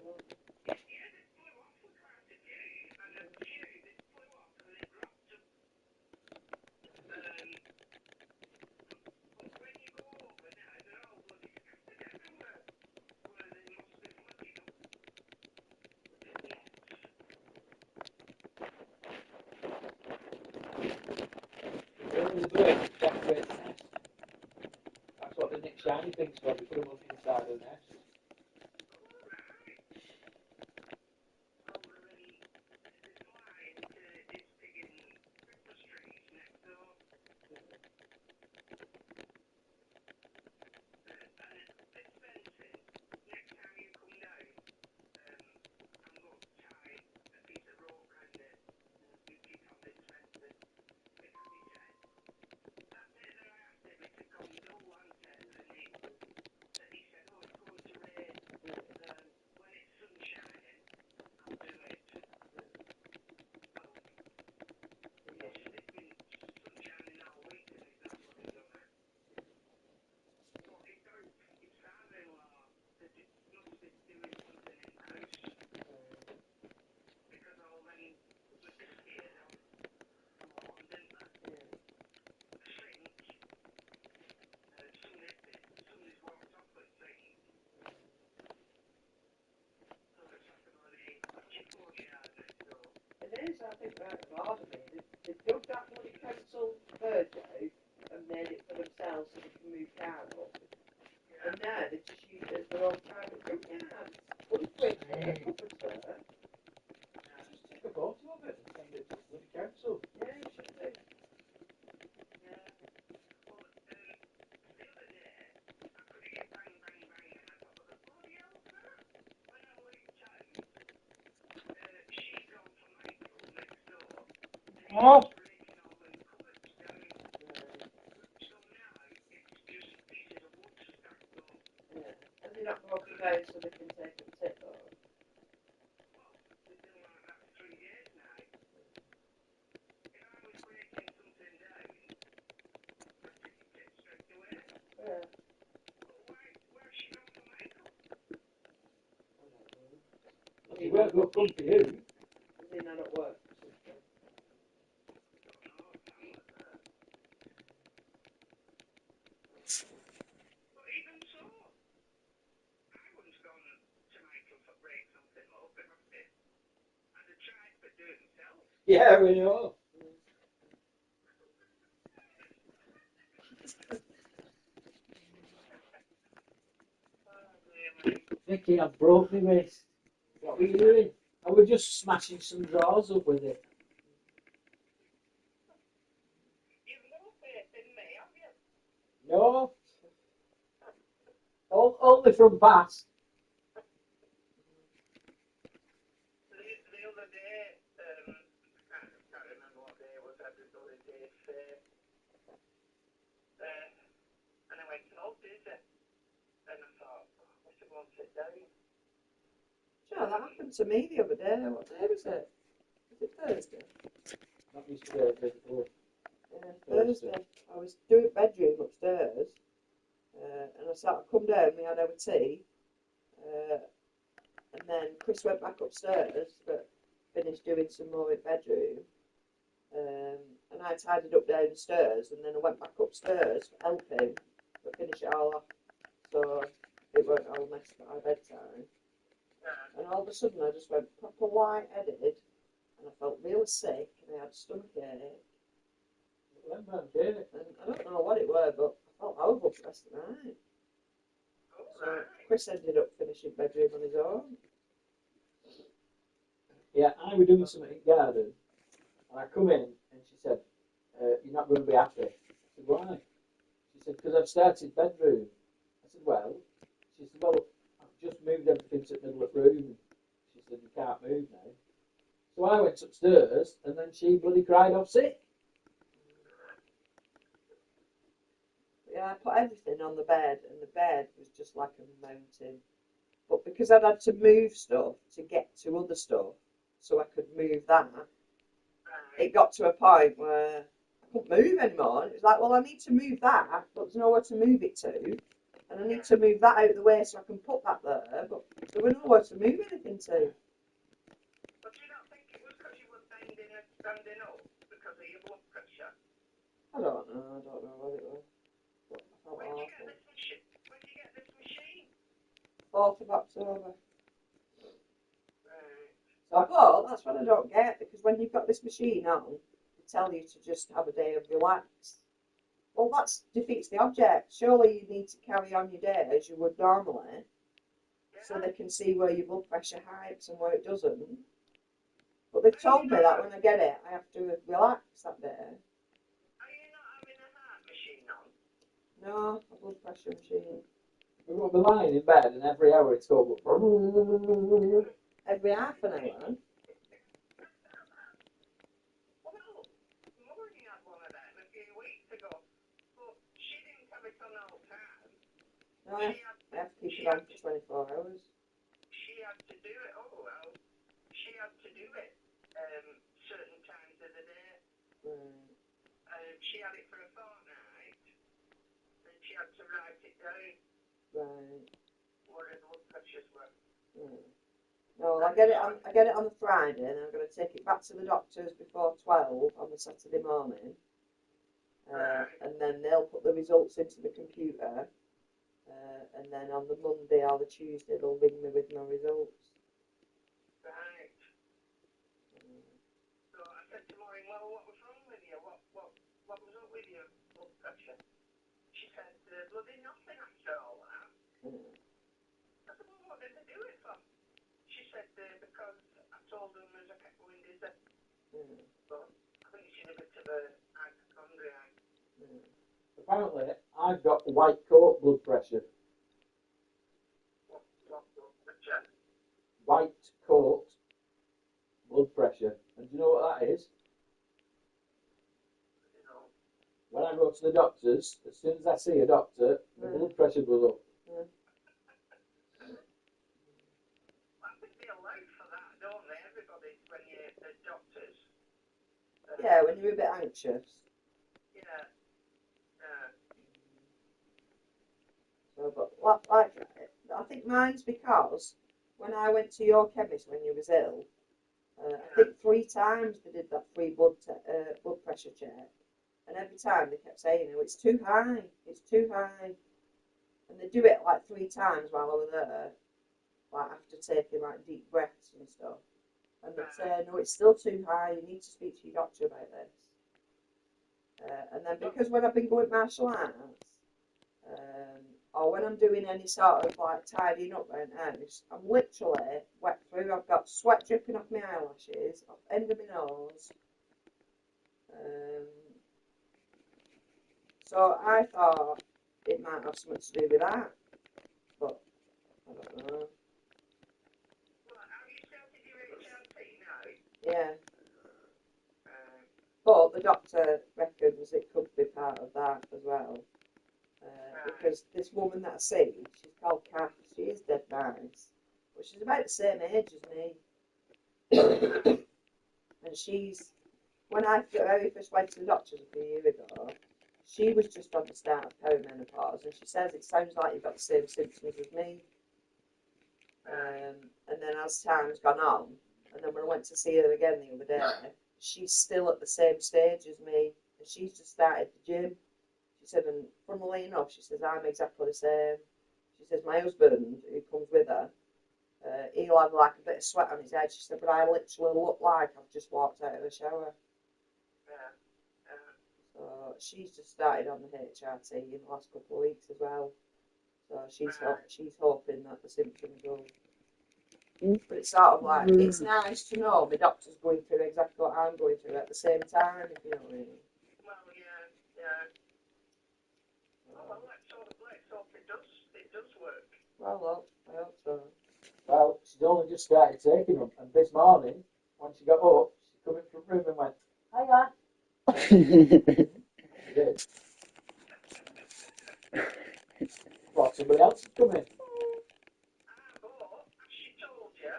The birds decorate the nest. That's what the Nick Shiny thing's for. They put them up inside the nest. It is, I think that's hard of me. They dug that bloody council bird out and made it for themselves so they can move cars up. And now they just use it as their own private junkyard. Wouldn't wait for it up and stuff. Just take a photo of it and send it to the bloody council. Yeah, you should do. Oh. Yeah. And they're not broken down so they can take a tip or... Yeah. It won't look good for you. Is he not at work? Tried Yeah, we know. Vicky, I've broke my wrist. What were you doing? I was just smashing some drawers up with it. You've no faith in me, have you? No, only from past. The other day, I can't remember what day it was, every other day, and I went, oh, did it? And I thought, oh, I must go and sit down. Yeah, that happened to me the other day. What day was it? Was it Thursday? Not yesterday, the day before. Yeah, Thursday. I was doing bedroom upstairs, and I come down, we had our tea, and then Chris went back upstairs, but finished doing some more in bedroom, and I tidied up downstairs, and then I went back upstairs to help him, but finish it all off, so it weren't all messed by bedtime. And all of a sudden I just went proper light-headed, and I felt really sick, and I had stomach ache. And I don't know what it were, but I felt horrible for the rest of the night. So Chris ended up finishing bedroom on his own. Yeah, I was doing something in the garden, and I come in, and she said, you're not going to be happy. I said, why? She said, because I've started bedroom. I said, well, she said, well, I've just moved everything to the middle of the room. She said, you can't move now. So I went upstairs, and then she bloody cried off sick. Yeah, I put everything on the bed, and the bed was just like a mountain. But because I'd had to move stuff to get to other stuff, so I could move that, it got to a point where I couldn't move anymore. It was like, well, I need to move that, but there's nowhere to move it to. And I need to move that out of the way so I can put that there, but there was nowhere to move anything to. But do you not think it was because you were standing up because of your blood pressure? I don't know what it was. But I felt When did awful. you get this machine? 4th of October. So I thought, that's what I don't get, because when you've got this machine on, they tell you to just have a day of relax. Well, that defeats the object. Surely you need to carry on your day as you would normally, so they can see where your blood pressure hikes and where it doesn't. But they've told me that when I get it, I have to relax that day. Are you not having a heart machine on? No, a blood pressure machine. We will be lying in bed, and every hour it's going. Every half an hour. Well, Maureen had one of them a few weeks ago, but she didn't have it on all the time. No, I have to keep it on for 24 hours. She had to do it, oh well, she had to do it certain times of the day. She had it for a fortnight, and she had to write it down. Right. What her blood pressures were. No, I get it on the Friday, and I'm going to take it back to the doctors before 12 on the Saturday morning, and then they'll put the results into the computer, and then on the Monday or the Tuesday they'll ring me with my results. Right. So I said to Maureen, well, what was wrong with you? What was up with your blood pressure? She said, bloody nothing after all that. I said, well, what did they do it for? She said, because I told them as I kept going dizzy. But I think she's a bit of a hypochondriac. Apparently, I've got white coat blood pressure. What blood pressure? White coat blood pressure. And do you know what that is? You know. When I go to the doctors, as soon as I see a doctor, the blood pressure goes up. I think they allow for that, don't they? Everybody, when you're at doctors. Yeah, when you're a bit anxious. Yeah. So, but like, I think mine's because when I went to your chemist when you was ill, I think 3 times they did that free blood pressure check, and every time they kept saying, "Oh, it's too high, it's too high," and they do it like 3 times while I was there, like after taking like deep breaths and stuff. And they'd say, no, it's still too high, you need to speak to your doctor about this. And then because when I've been going martial arts, or when I'm doing any sort of like tidying up around the house, I'm literally wet through. I've got sweat dripping off my eyelashes, off the end of my nose. So I thought it might have something to do with that, but I don't know. Well, have you started your HRT now? Yeah. But the doctor reckons it could be part of that as well. Because this woman that I see, she's called Kath, she is dead nice. But she's about the same age as me. And she's, when I very first went to the doctors a few years ago, she was just on the start of perimenopause. And she says it sounds like you've got the same symptoms as me. And then as time's gone on, and then when I went to see her again the other day, she's still at the same stage as me, and she's just started the gym. She said, and funnily enough, she says, I'm exactly the same. She says, my husband, who comes with her, he'll have like a bit of sweat on his head. She said, but I literally look like I've just walked out of the shower. So she's just started on the HRT in the last couple of weeks as well. So she's hoping that the symptoms will. But it's sort of like, it's nice to know my doctor's going through exactly what I'm going through at the same time, if you know what I mean. Well, yeah. Well, let's hope it does work. Well, I hope so. Well, she'd only just started taking them, and this morning, when she got up, she come in from the room and went, hiya. She did. Thought somebody else had come in. But, as she told you,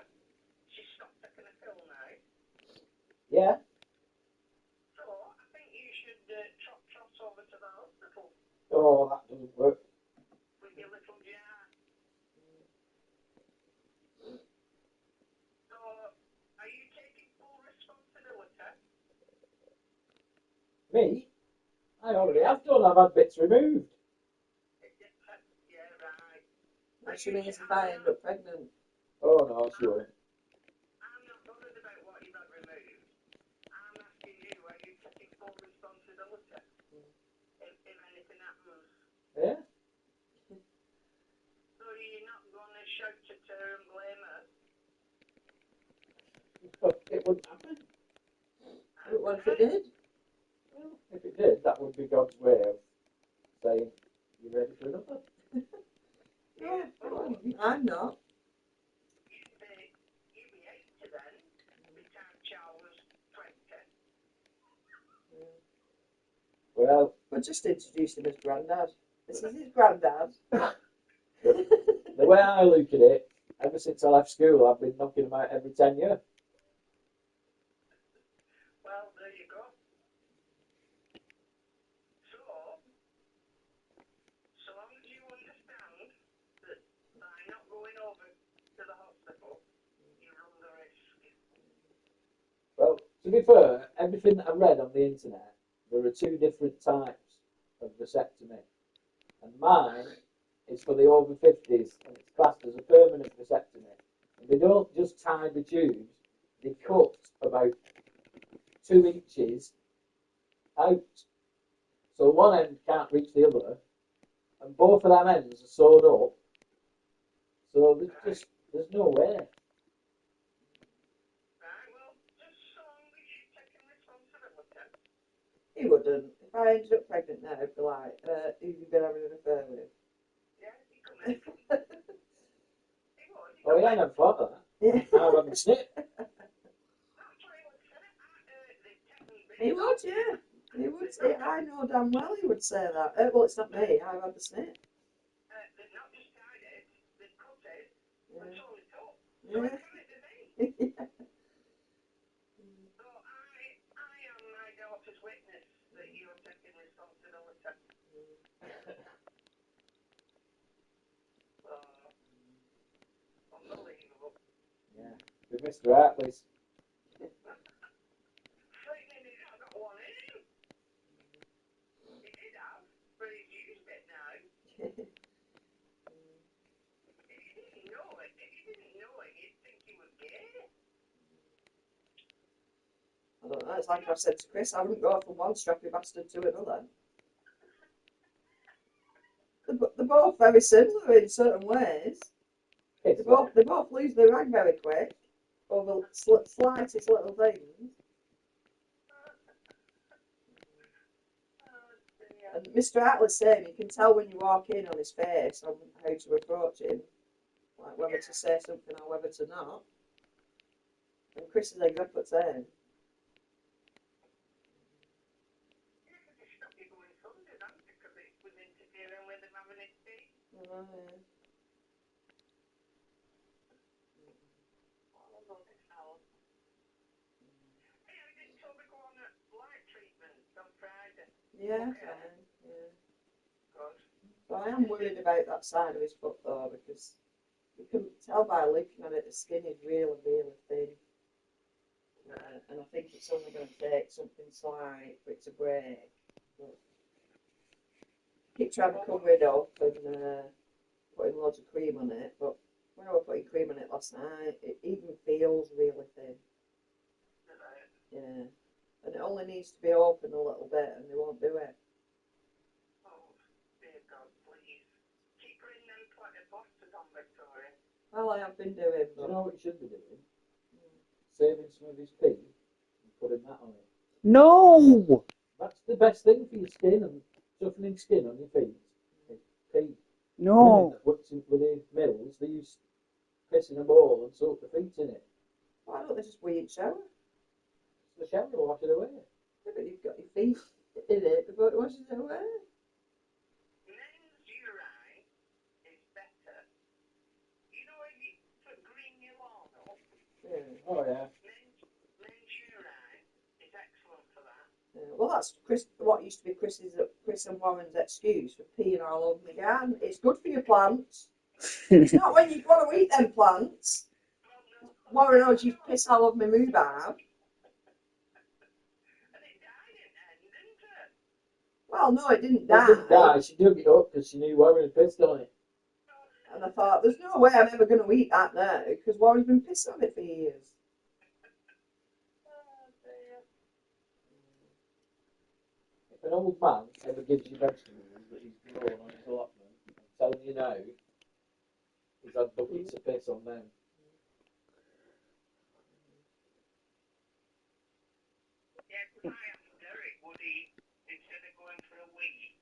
she stopped taking a pill now. Yeah. So, I think you should trot over to the hospital Oh, that doesn't work. with your little jar. So, are you taking full responsibility? Me? I already have done. I've had bits removed. Yeah, right. That she means if I end up pregnant. Oh, no, she won't. I'm not bothered about what you've had removed. I'm asking you, are you taking full responsibility if anything happens? Yeah? So you're not going to shout at her and blame her? It wouldn't happen. But what if it did? Well, if it did, that would be God's way of saying, you ready for another? No, well, I'm not. You'd be 80 then, by the time Charles was 20. Well, We'll just introduce him as Grandad. This is his Grandad. the way I look at it, ever since I left school, I've been knocking them out every 10 years. Well, there you go. So long as you understand that by not going over to the hospital, you run the risk. Well, to be fair, everything that I read on the internet, there are two different types of vasectomy. And mine is for the over 50s, and it's classed as a permanent vasectomy. And they don't just tie the tubes, they cut about 2 inches out. So one end can't reach the other, and both of them ends are sewed up. So there's no way. Right, well, just so long as you're taking responsibility. He wouldn't. If I ended up pregnant now, I'd be like, who have you been having an affair with? Yeah, you come in. He would. Oh yeah, I never thought of that. Yeah. I've had a snip. That's what he would say. He would, yeah. He would say, I know damn well he would say that. Well, it's not me, I've had the snip. They've not just tied it, they've cut it, Yeah. and sewn it up. So Yeah. it's coming to me. Yeah. So I am my daughter's witness that you're taking responsibility. Unbelievable. Yeah, with Mr. Hartley's. Frightening, he's not got one in. He did have, but he's used it now. If you didn't know it, you'd think he was gay. It's like I've said to Chris, I wouldn't go from one strappy bastard to another. They're both very similar in certain ways. They both lose their rag very quick over slightest little things. And Mr. Atlas saying you can tell when you walk in on his face on how to approach him, like whether to say something or whether to not. And Chris is exactly the same. Oh, yeah. Yeah, fine. Yeah. So I am worried about that side of his foot though, because you can tell by looking at it, the skin is really, really thin. And I think it's only going to take something slight for it to break. But keep trying to cover it up and putting loads of cream on it, but when I was putting cream on it last night, it even feels really thin. Yeah. And it only needs to be open a little bit and they won't do it. Well, I have been doing, Do but... you know what you should be doing? Saving some of his pee and putting that on it. No! That's the best thing for your skin and toughening skin on your feet. Pee. No! Women that works with the mills, they use piss in a bowl and soak their feet in it. Why don't they just wee and shower? The shower will wash it away. Yeah, but you've got your feet in it before it washes it away. Men's urine is better. You know when you put green your lawn up? Yeah. Oh yeah. Men's urine is excellent for that. Yeah. Well, that's what used to be Chris and Warren's excuse for peeing all over the garden. It's good for your plants. It's not when you want to eat them plants. Warren knows you piss all over my rhubarb. And it died in the end, didn't it? Well, no, it didn't It die. didn't die. She dug it up because she knew Warren had pissed on it. And I thought, there's no way I'm ever going to eat that now because Warren's been pissing on it for years. Oh dear. If an old man ever gives you vegetables that he's grown on his allotment, I'm telling you now, he's had buckets of piss on them. Yeah, because I asked Derek, would he, instead of going for a wee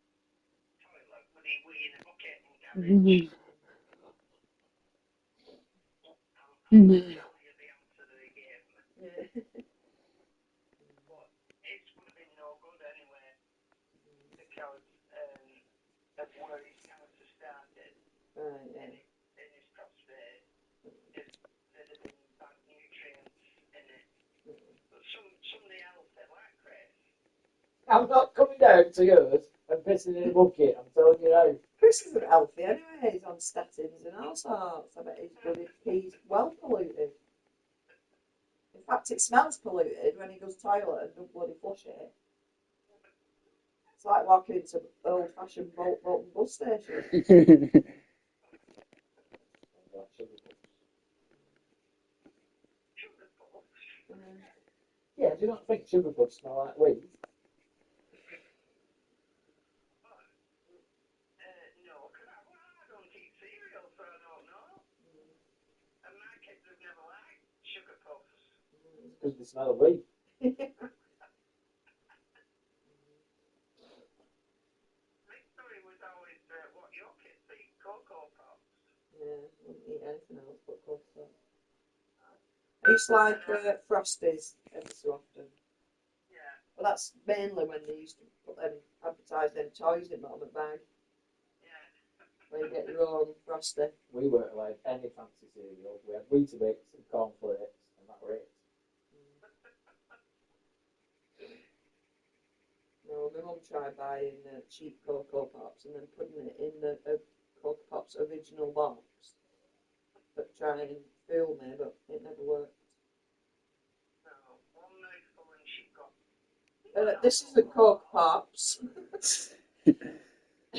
toilet, would he wee in a bucket and cabbage? I'll tell you the answer that he gave me. Yeah. But it would have been no good anyway, because of where his cancer started Right, yeah. in his prostate, there'd have been bad nutrients in it. But somebody else said, like Chris, I'm not coming down to yours and pissing in a bucket, I'm telling you now. Chris isn't healthy anyway. He's on statins and all sorts. I bet his bloody pee's well polluted. In fact, it smells polluted when he goes toilet and don't bloody flush it. It's like walking into an old-fashioned Bolton bus station. Yeah, do you not think sugar puffs smell like weed? no, because I don't eat cereal, so I don't know. And my kids have never liked sugar puffs. Because they smell of weed. Victory was always what your kids eat, Cocoa Pops. Yeah, I wouldn't eat anything else but Cocoa. I used to like Frosties every so often. Yeah. Well, that's mainly when they used to advertise them toys in bottom of bag. Yeah. Where you get your own Frosty. We weren't allowed any fancy cereal. We had Weetabix and cornflakes, and that were it. No, my mum tried buying cheap Cocoa Pops and then putting it in the Cocoa Pops original box. But trying and fool me, but it never worked. So, one mouthful and she got... This is the Cocoa Pops. The same. Yeah. I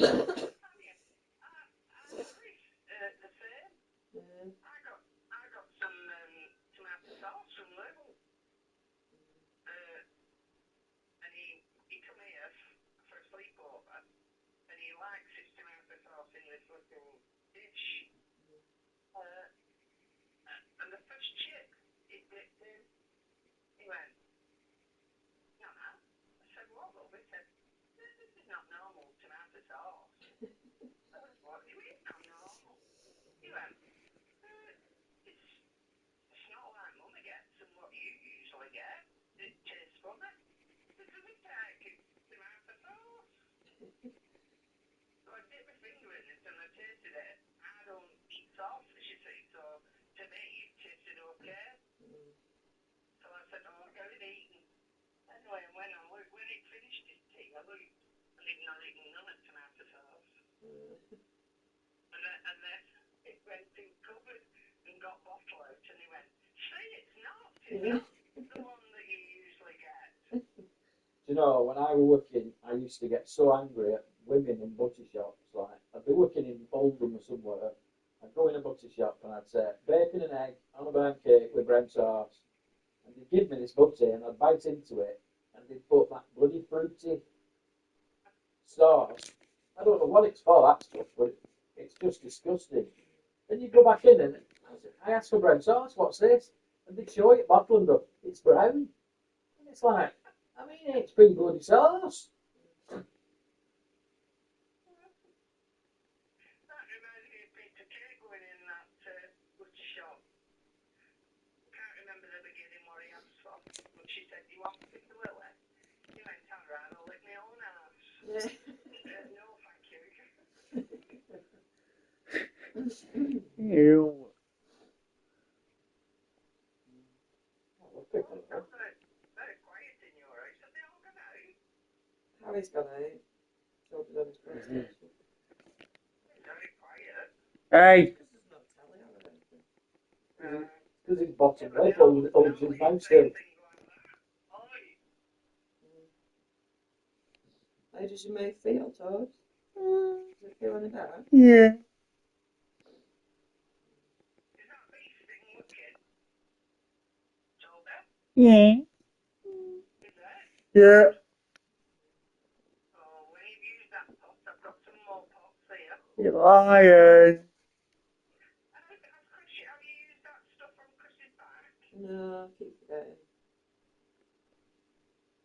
got some tomato sauce from Lidl. like system out the sauce in this little dish. And the first chip, it dipped in. He went, no. I said, what, love? He said, this is not normal tomato sauce. I said, what do you mean not normal? He went, it's not like Mummy gets and what you usually get. It tastes funny. It doesn't take tomato sauce. So I dipped my finger in it and I tasted it. I don't eat sauces, you see, so to me it tasted okay. So I said, oh, I'll get it eaten. Anyway, when he finished his tea, I looked and he'd not eaten none of tomato sauce. And then it went in cupboard and got bottle out and he went, see, it's not the one that you usually get. You know, when I was working, I used to get so angry at women in butcher shops. Like, I'd be working in Oldham or somewhere. I'd go in a butcher shop and I'd say, bacon and egg on a burnt cake with bread sauce. And they'd give me this butter and I'd bite into it and they'd put that bloody fruity sauce. I don't know what it's for, that stuff, but it's just disgusting. Then you go back in and I ask for bread sauce, what's this? And they'd show it bottled up. It's brown. And it's like, I mean, it's pretty bloody sauce. That reminds me of Peter Kay going in that butcher shop. I can't remember the beginning what he asked for, but she said, do you want piccalilli? He went, all right, I'll lick my own ass. No, thank you. Ew. Very quiet in your house. Have they all gone out? Harry's gone out. Told us on his PlayStation. Very quiet. Hey. Because there's no telly on or anything. Because his bottom lip holds his mouth still. How does your mouth feel, Todd? Does it feel any better? Yeah. Is that bee thing looking? Told Yeah. Is it? Yeah. Oh, when you've used that pot, I've got some more pots here. You're lying. Have you used that stuff from Chris's back? No, I keep forgetting.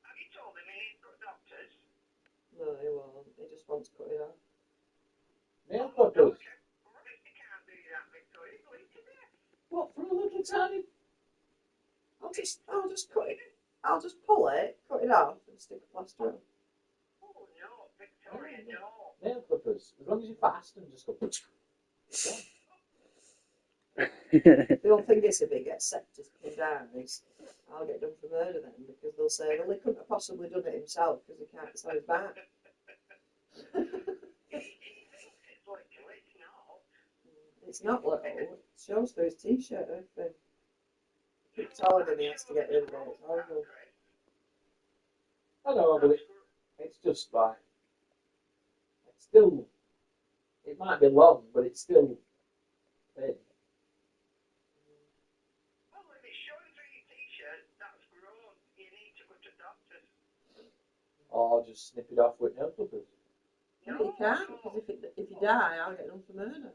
Have you told him he needs good doctors? No, he won't. He just wants to cut it off. Nail cutters. Right, he can't do that, Victor. He's bleeding to death. What, from a little tiny... I'll just cut it. I'll just pull it, cut it off, and stick a plaster on. Oh, no, Victoria, no. Nail clippers. As long as you're fast and just go... They'll think it's a big acceptance in diaries. I'll get done for murder then, because they'll say, well, he couldn't have possibly done it himself because he can't sell his back. He thinks it's little, it's not. It's not little. It shows through his t-shirt, I think. Keep telling him he has to get rid of it. It's horrible. I know, but it's just like... It's still... It might be long, but it's still thin. Well, if it's showing through your t-shirt, that's grown. You need to go to doctors. Or just snip it off with nail clippers. No, you can't, because if you die, I'll get done for murder.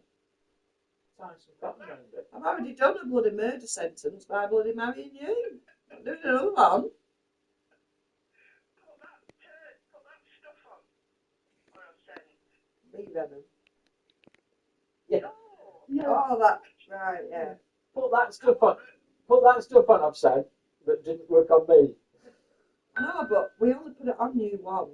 Tie some cotton around it. I've already done a bloody murder sentence by bloody marrying you. I'm doing another one. Put that stuff on. Or I'll send. Bee venom. Yeah. Oh, that's right, yeah. Put that stuff on. Put that stuff on, I've said, that didn't work on me. No, but we only put it on you once.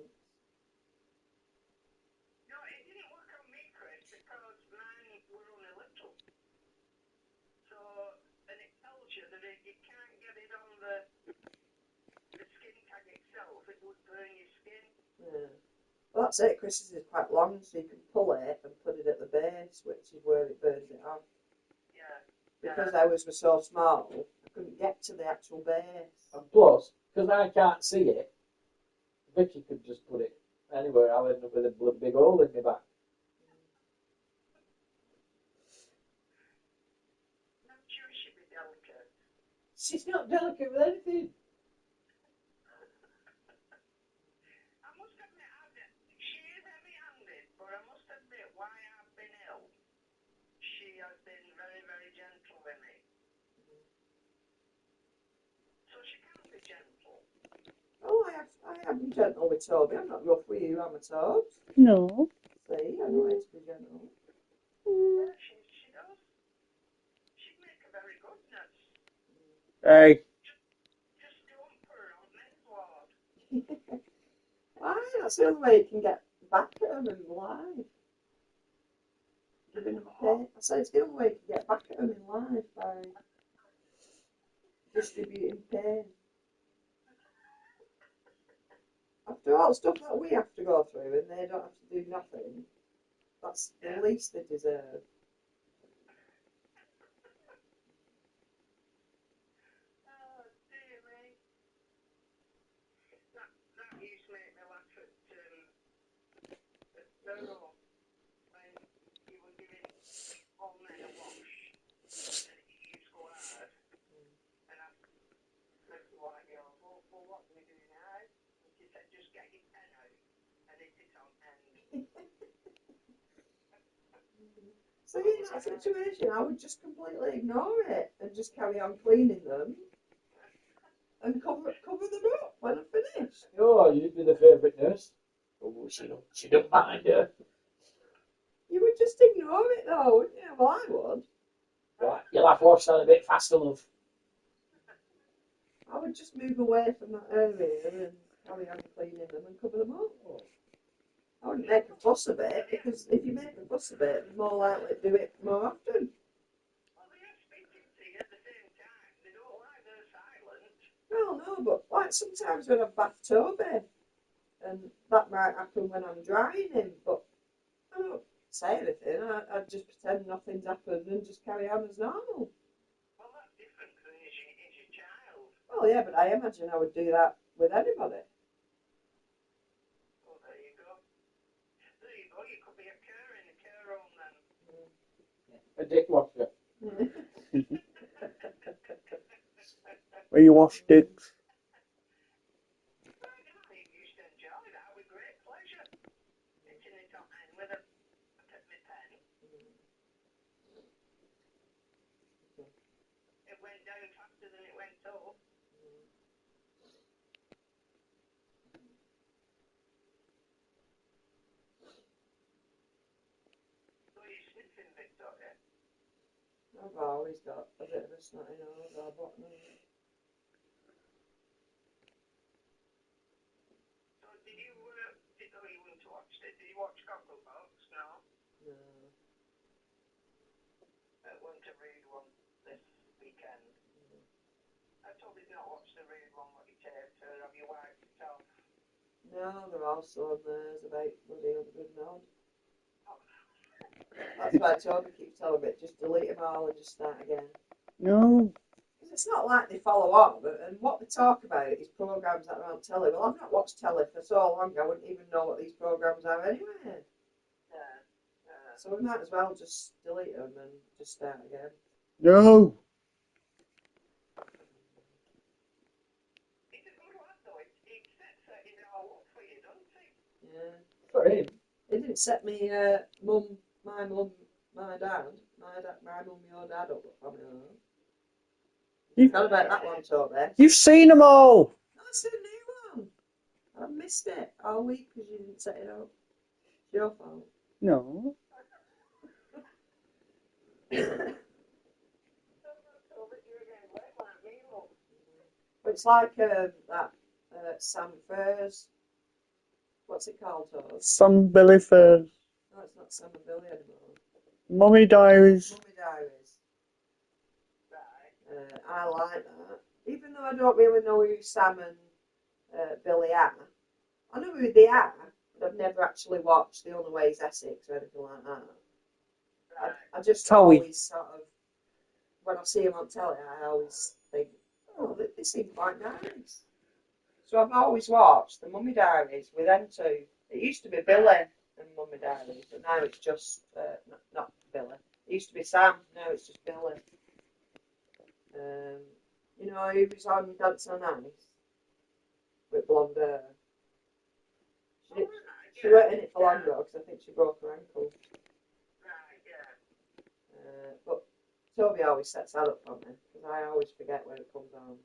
No, it didn't work on me, Chris, because mine were only little. So, and it tells you that you can't get it on the skin tag itself. It would burn your skin. Yeah. Well, that's it. Chris's is quite long, so you can pull it and put it at the base, which is where it burns it off. Yeah. Because ours were so small, I couldn't get to the actual base. And plus, because I can't see it, Vicky could just put it anywhere. I'll end up with a bloody big hole in my back. I'm sure she'd be delicate. She's not delicate with anything. I must admit, she is heavy-handed, but I'm I'm gentle with Toby. I'm not rough with you, I'm a Tobes. No. See, I know how to be gentle. Yeah, she does. She'd make a very good nurse. Hey. Just dump her on men's ward. Why? That's the only way you can get back at them in life. Giving them pain. I say it's the only way you can get back at them in life by distributing pain. After all the stuff that we have to go through and they don't have to do nothing, that's the least they deserve. Oh, dear me. That used to make me laugh at Earl when he was giving all men a wash and he used to go hard and I said to White Girl, well what do we do now? And she said, just get your pen out and hit it on end. So in that situation, I would just completely ignore it and just carry on cleaning them and cover them up when I'm finished. Oh, you'd be the favourite nurse. Oh, she don't mind you. You would just ignore it though, wouldn't you? Well, I would. Right, you'll have to wash that a bit faster, love. I would just move away from that area and carry on cleaning them and cover them up. I wouldn't make a fuss of it, because if you make a fuss of it, you're more likely to do it more often. Well, they are speaking to you at the same time. They don't like they're silent. Well, no, but like sometimes when I bath Toby, and that might happen when I'm drying him, but I don't say anything. I just pretend nothing's happened and just carry on as normal. Well, that's different because he's your child. Well, yeah, but I imagine I would do that with anybody. Well, there you go. There you go. You could be a carer in a care home then. A dick washer. Where you wash dicks? I used to enjoy that with great pleasure. Hitting it on end with my pen. It went down faster than it went up. So you're sniffing, Victoria? I've always got a bit of a snotty nose or bottom nose. So did you, oh, you wouldn't watch it. Did you watch Cocklefox? No? No. Went to read one this weekend. I told you not watch the read one, what you taped her. Have you wiped it off? No, they're also on there. There's about bloody 100 now. That's why Toby keeps telling me, just delete them all and just start again. No. Because it's not like they follow on, and what they talk about is programmes that are on telly. Well, I've not watched telly for so long, I wouldn't even know what these programmes are anyway. So we might as well just delete them and just start again. No. He's a good lad though. He sets it all up for you, doesn't he? Yeah. For him. It didn't set me my mum, my dad, my mum, your dad up for me. You forgot about that one, Toby. You've seen them all. That's a new one. I've missed it all week because you didn't set it up. It's your fault. No. It's like that Sam Fur's. What's it called, Todd? Some Billy Furs. No, it's not Sam and Billy anymore. Mummy Diaries. Mummy Diaries. Right. I like that. Even though I don't really know who Sam and Billy are. I know who they are, but I've never actually watched The Only Way is Essex or anything like that. I just always sort of, when I see them on telly, I always think, oh, they seem quite nice. So I've always watched the Mummy Diaries with them two. It used to be Billy and Mummy Diaries, but now it's just, not Billy. It used to be Sam, now it's just Billy. You know, he was on Dance on Ice with blonde hair. She went in it for long though, because I think she broke her ankle. But Toby always sets that up for me, because I always forget when it comes on.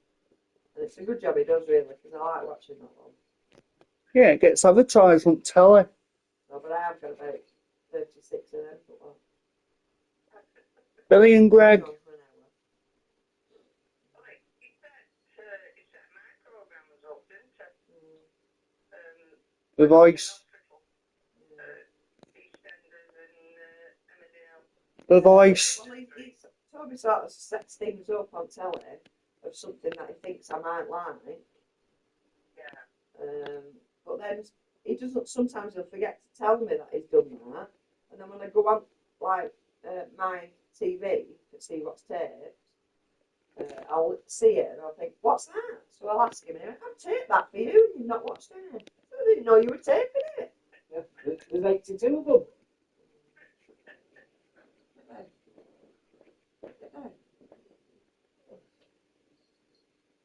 And it's a good job he does, really, because I like watching that one. Yeah, it gets advertised on telly. No, but I have got about 36 of them. But well, Billy and Greg. going for an hour. Like, he set my programmes up, didn't he? The Voice. EastEnders and Emmerdale. The Voice. Well, Toby sort of sets things up on telly of something that he thinks I might like. Yeah. But then he doesn't. Sometimes he'll forget to tell me that he's done that, and then when I go on like my TV to see what's taped, I'll see it and I'll think, "What's that?" So I'll ask him, and I've taped that for you, and you've not watched it. I didn't know you were taping it. Yeah, there's 82 of them.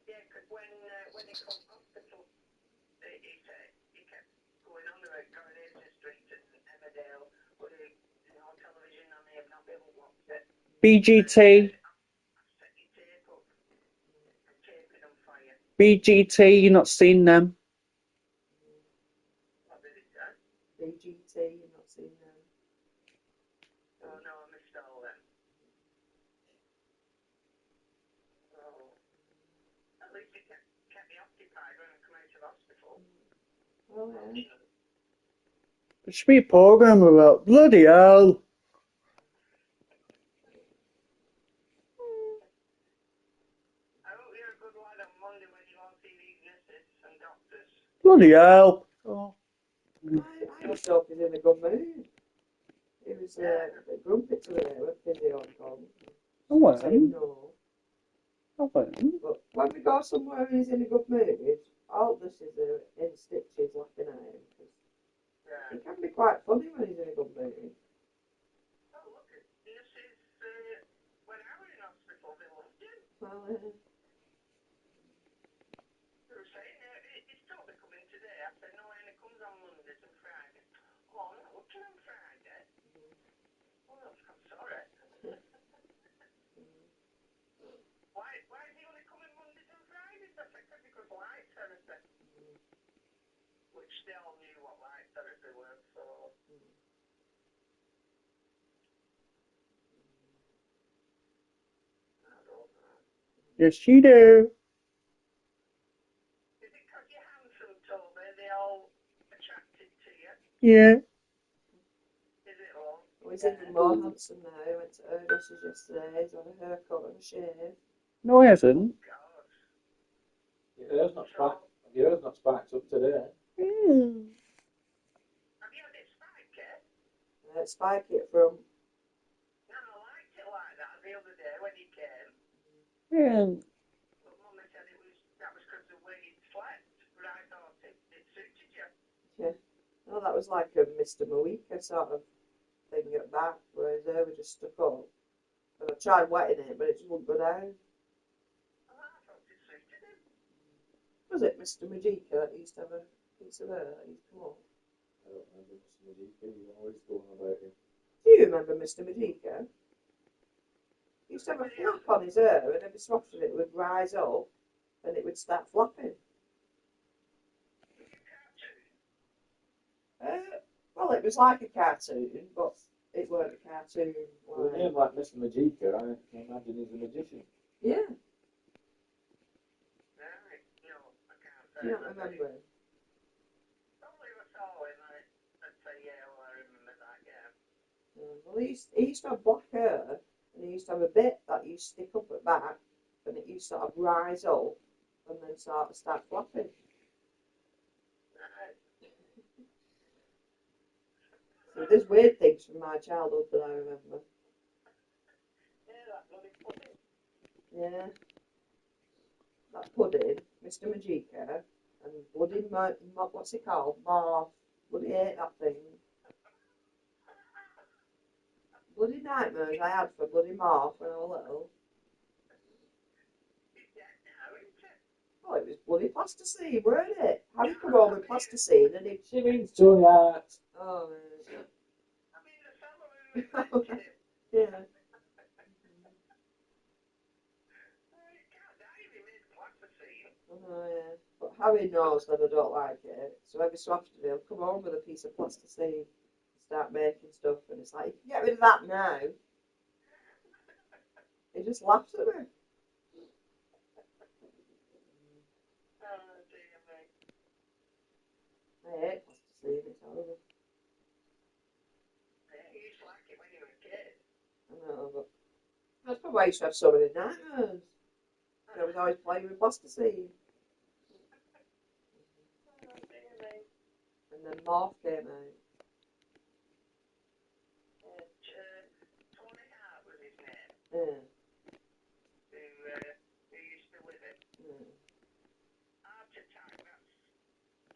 Yeah, because when he come to hospital, he said he kept going on about Coronation Street and Emmerdale, but television on him not be able to watch it. BGT. I've set your tape up. I'm taping them for you. BGT, you've not seen them. What did it say? BGT, you've not seen them. Oh no, I missed all them. Oh. At least it kept me occupied when I come out of hospital. Oh yeah. There should be a program about bloody hell. I hope you're a good lad on Monday when you won't see these nurses and doctors. Bloody hell. Oh. I just hope he's in a good mood. He was a bit grumpy today with physio and com. I went. Saying no. I went. But when we go somewhere and he's in a good mood, all this is in stitches laughing at him. Yeah. He can be quite funny when he's in a good mood. Oh, look, nurses, when I was in hospital, they loved him. Well, They were saying, he's told me coming today. I said, no, and it comes on Mondays and Fridays. Oh, I'm not looking on Friday. Oh, I'm sorry. Why is he only coming Mondays and Fridays? I said, because light therapy. Which they all knew what light therapy was, so. I don't know. Yes, you do. Is it because you're handsome, Toby? They all attracted to you? Yeah. Is it all? he's even more handsome now. He went to hairdressers yesterday. He's had a haircut and a shave. No, he hasn't. God. Your hair's not sparked up today. Mm. Have you had it spiked yet? Spike it from. No, I liked it like that the other day when you came. Yeah. But Mummy said that was because of the way you'd slept. But I thought it suited you. Oh, that was like a Mr. Moika sort of thing at back, where his hair was just stuck up. And I tried wetting it, but it just wouldn't go down. Oh, I thought it suited him. Was it Mr. Majika that used to have a piece of hair that used to come up? I don't remember Mr. Majika, you're always going about him. Do you remember Mr. Majika? He used to have a flap on his hair, and every so often it would rise up, and it would start flapping. Well, it was like a cartoon, but it weren't a cartoon. With a name like Mr. Majika, I imagine he's a magician. Yeah, Right. No, I can't say do you not that. remember him? Probably if I saw him, I'd say, yeah, well, I remember that, yeah. Well, he used to have black hair, and he used to have a bit that used to stick up at back, and it used to sort of rise up, and then sort of start flapping. Right. So there's weird things from my childhood that I remember. Yeah, that bloody pudding. Yeah. That pudding, Mr. Majika, and bloody, what's it called? Morph. Bloody hate that thing. Bloody nightmares I had for bloody Morph when I was little. He's dead now, isn't he? Oh, it was bloody plasticine, weren't it? How you come home with plasticine and it... She means Tony Hart. Oh, I mean, the fellow who invented him. yeah. You can't die if he made plasticine. Oh, yeah. But Harry knows that I don't like it, so every so often he'll come home with a piece of plasticine and start making stuff, and it's like, you can get rid of that now. He just laughs at me. Oh, dear me. I hate plasticine, it's horrible. Yeah, you used to like it when you were a kid. I know, but that's probably why I used to have so many nightmares. I was always playing with plasticine. Oh, dear me. And then Morph came out. Tony Hart was his name, Yeah. who used to live it. Yeah. Art Attack,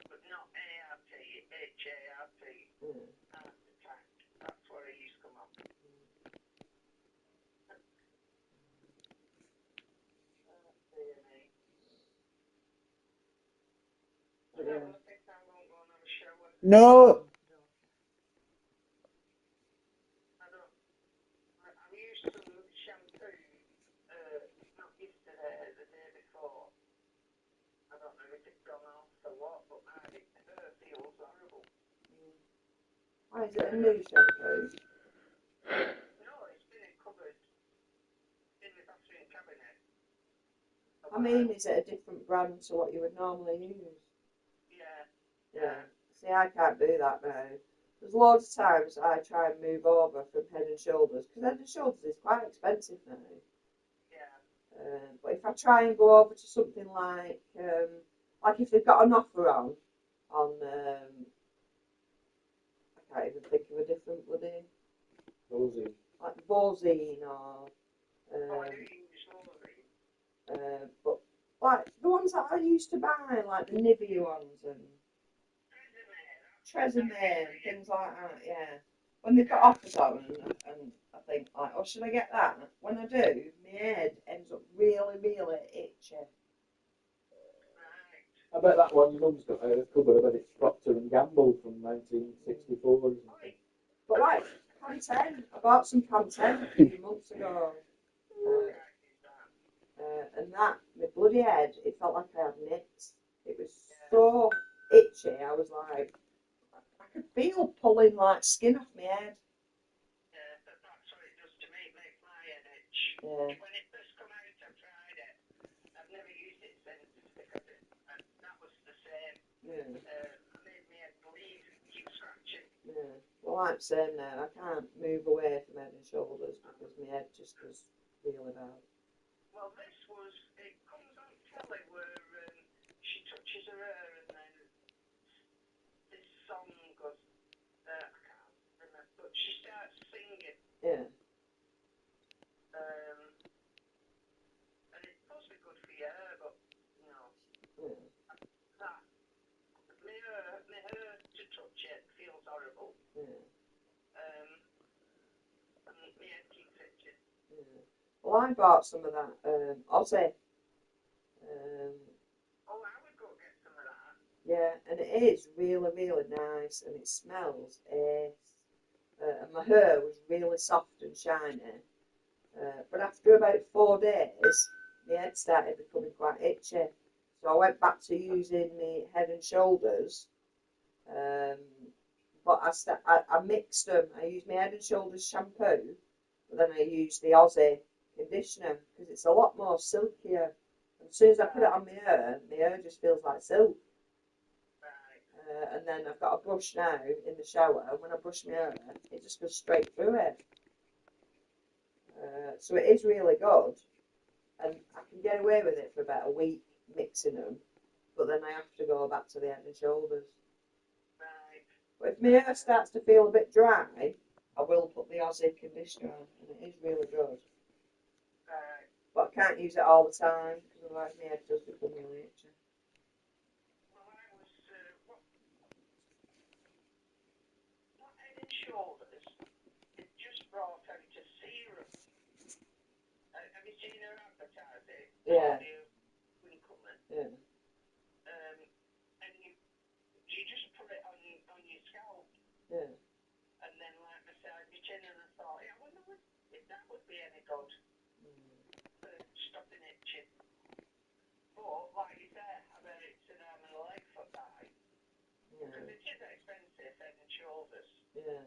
but not A-R-T, H-A-R-T. Yeah. Art Attack, that's where he used to come up. Oh, dear me. Yeah. I think I'm going to go and have a shower. No. I'm used to shampoo, not yesterday, the day before. I don't know if it's gone off or what, but my hair feels horrible. Why is it a new shampoo? No, it's been in cupboard in the bathroom cabinet. I mean, is it a different brand to what you would normally use? Yeah. Yeah. See, I can't do that now. There's loads of times I try and move over from Head and Shoulders, because Head and Shoulders is quite expensive now. Yeah. But if I try and go over to something like if they've got an offer on, I can't even think of a different bloody, Rosie. like Bozine or, Oh, I do use Rosie. but like the ones that I used to buy, like the Nivea ones and Tresemme, things like that, yeah. When they've got offers on, and I think, like, oh, should I get that? When I do, my head ends up really, really itchy. I bet that one your mum's got a cover. I bet it's Procter and Gamble from 1964 or something. But like, Pantene, I bought some Pantene a few months ago. And that, my bloody head, it felt like I had nits. It was so itchy, I was like, I could feel pulling like skin off my head. Yeah, but that's what it does to me, it makes my head itch. Yeah. When it first come out, I tried it. I've never used it since because that was the same. Yeah. I made my head bleed, keep scratching. Yeah. Well, I'm saying now, I can't move away from Head and Shoulders because my head just goes really bad. Well, it comes on telly where she touches her hair and then this song goes, I can't remember, but she starts singing. Yeah. And it's supposed to be good for your hair, but no. Yeah. My hair to touch it feels horrible. Yeah. And my head keeps itching. Yeah. Well, I bought some of that Aussie. Oh, I would go get some of that. Yeah, and it is really, really nice, and it smells ace. And my hair was really soft and shiny. But after about 4 days, my head started becoming quite itchy. So I went back to using my Head and Shoulders. But I mixed them. I used my Head and Shoulders shampoo, but then I used the Aussie conditioner because it's a lot more silkier. And as soon as I put it on my hair just feels like silk. And then I've got a brush now in the shower, and when I brush my hair, it just goes straight through it. So it is really good, and I can get away with it for about a week mixing them, but then I have to go back to the Head and Shoulders. Right. But if my hair starts to feel a bit dry, I will put the Aussie conditioner on, and it is really good. Right. But I can't use it all the time, because otherwise my head does become really itchy. Well, I was, what Head and Shoulders, it just brought out a serum. Have you seen her advertise it? Yeah. Winkleman. Yeah. And you just put it on your scalp. Yeah. And then like massage your chin, and I thought, I wonder if that would be any good for stopping itching. But like you said, I bet it's an Because it is expensive, head and shoulders. Yeah.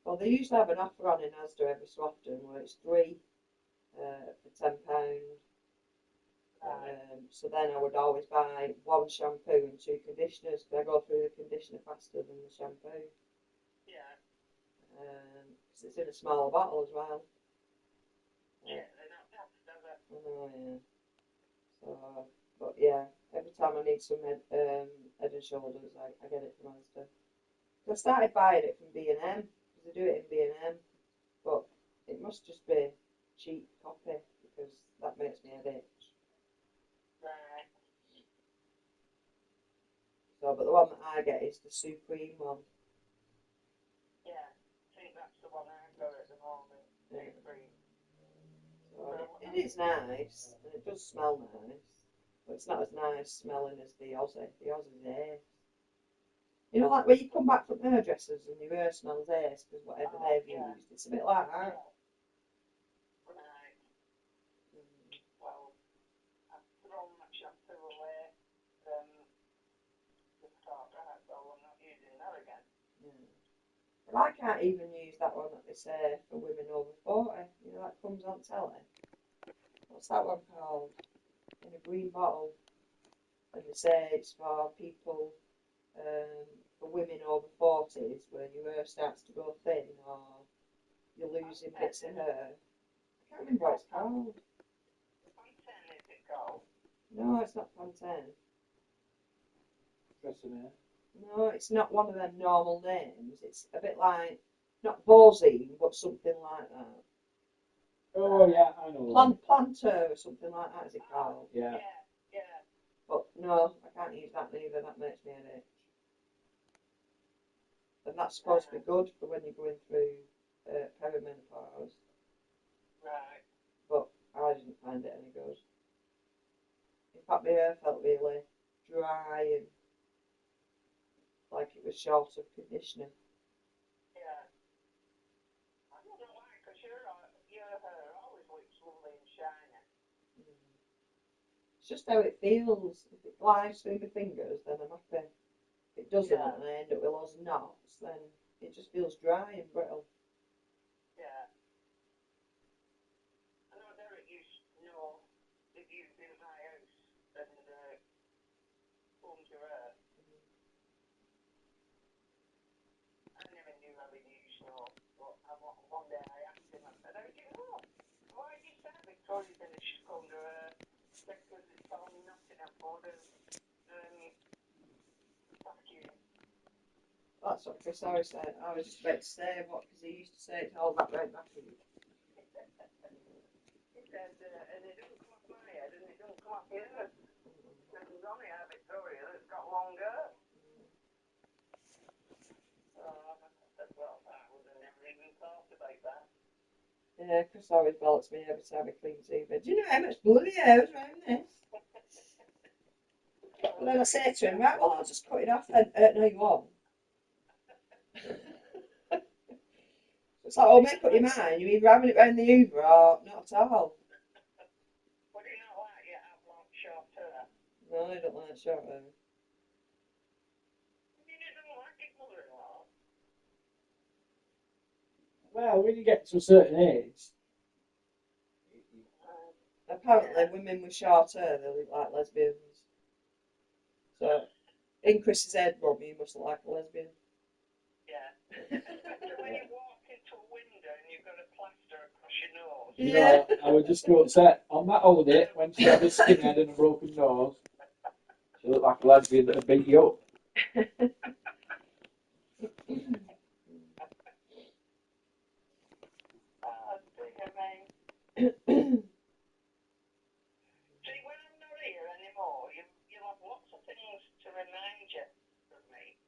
Well, they used to have an offer on in Asda every so often where it's 3 for £10. So then I would always buy 1 shampoo and 2 conditioners because I go through the conditioner faster than the shampoo. Yeah. Because it's in a smaller bottle as well. Yeah, they're not packed, are they? Oh, yeah. So, but yeah, every time I need some head and shoulders, I get it from Asda. I started buying it from B&M because they do it in B&M, but it must just be cheap copy because that makes me head itch. Right. So, but the one that I get is the Supreme one. Yeah, I think that's the one I've got at the moment. Yeah. Supreme. So it is nice and it does smell nice, but it's not as nice smelling as the Aussie. The Aussie's ace. You know, like when you come back from hairdressers and your hair smells ace because whatever they've used, it's a bit like that. Right. Well, I've thrown that shampoo away. Just thought, right, well, I'm not using that again. Yeah. But I can't even use that one that they say for women over 40. You know, that comes on telly. What's that one called? In a green bottle. And they say it's for people, for women over 40s, where your hair starts to go thin or you're losing bits of hair. I can't remember what it's called. Pantene, is it called? No, it's not Pantene. Tresemme. No, it's not one of them normal names. It's a bit like, not Bosine, but something like that. Oh yeah, I know. Planter or something like that, is it called? Yeah. Yeah. But no, I can't use that neither. That makes me headache. And that's supposed to be good for when you're going through perimenopause. Right. But I didn't find it any good. In fact, my hair felt really dry and like it was short of conditioner. Yeah. I don't know why, because your hair always looks lovely and shiny. It's just how it feels. If it glides through my fingers, then I'm happy. If it doesn't, Yeah. and I end up with lots of knots, then it just feels dry and brittle. Yeah. I know Derek used to know that you'd been in my house and combed your hair. I never knew how he used snow, but one day I asked him, I said, how do you know? Why did you say Victoria said that she's combed her hair? Because it's all nothing up order. Vacuum. That's what Chris always said. I was just about to say what, because he used to say it all that right back in. He said, and it doesn't come off my head and it doesn't come off yours. Because there's only a Victoria that's got long hair. So I said, well, I would have never even thought about that. Yeah, Chris always belts me every time he cleans Eva. Do you know how much bloody hair was around this? But then I say to him, right, well, I'll just cut it off then. No, you won't. It's like, oh, make up your mind. You're either having it round the Hoover or not at all. Would you not like you have long short hair? No, I don't like short hair. You didn't like it, mother-in-law. Well, when you get to a certain age, Apparently, women with short hair, they look like lesbians. So, in Chris's head, Robbie, you must look like a lesbian. Yeah. Especially when you walk into a window and you've got a plaster across your nose. you know, I was just so upset on that holiday when she had a skinhead and a broken nose. She looked like a lesbian that had beat you up. See, when I'm not here anymore, you'll have lots of things to remind you of me.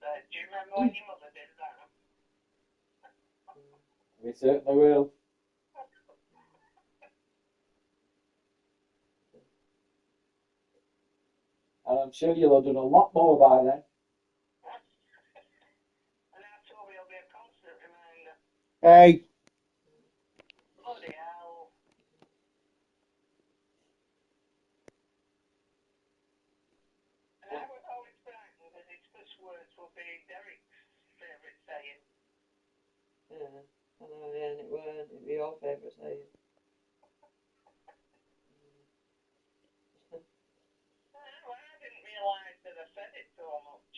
Do you remember when your mother did that? We certainly will. And I'm sure you'll have done a lot more by then. And I told you it'll be a constant reminder. Hey. Bloody hell. I know, yeah, and it weren't. It'd be your favourite saying. Well, I didn't realise that I said it so much.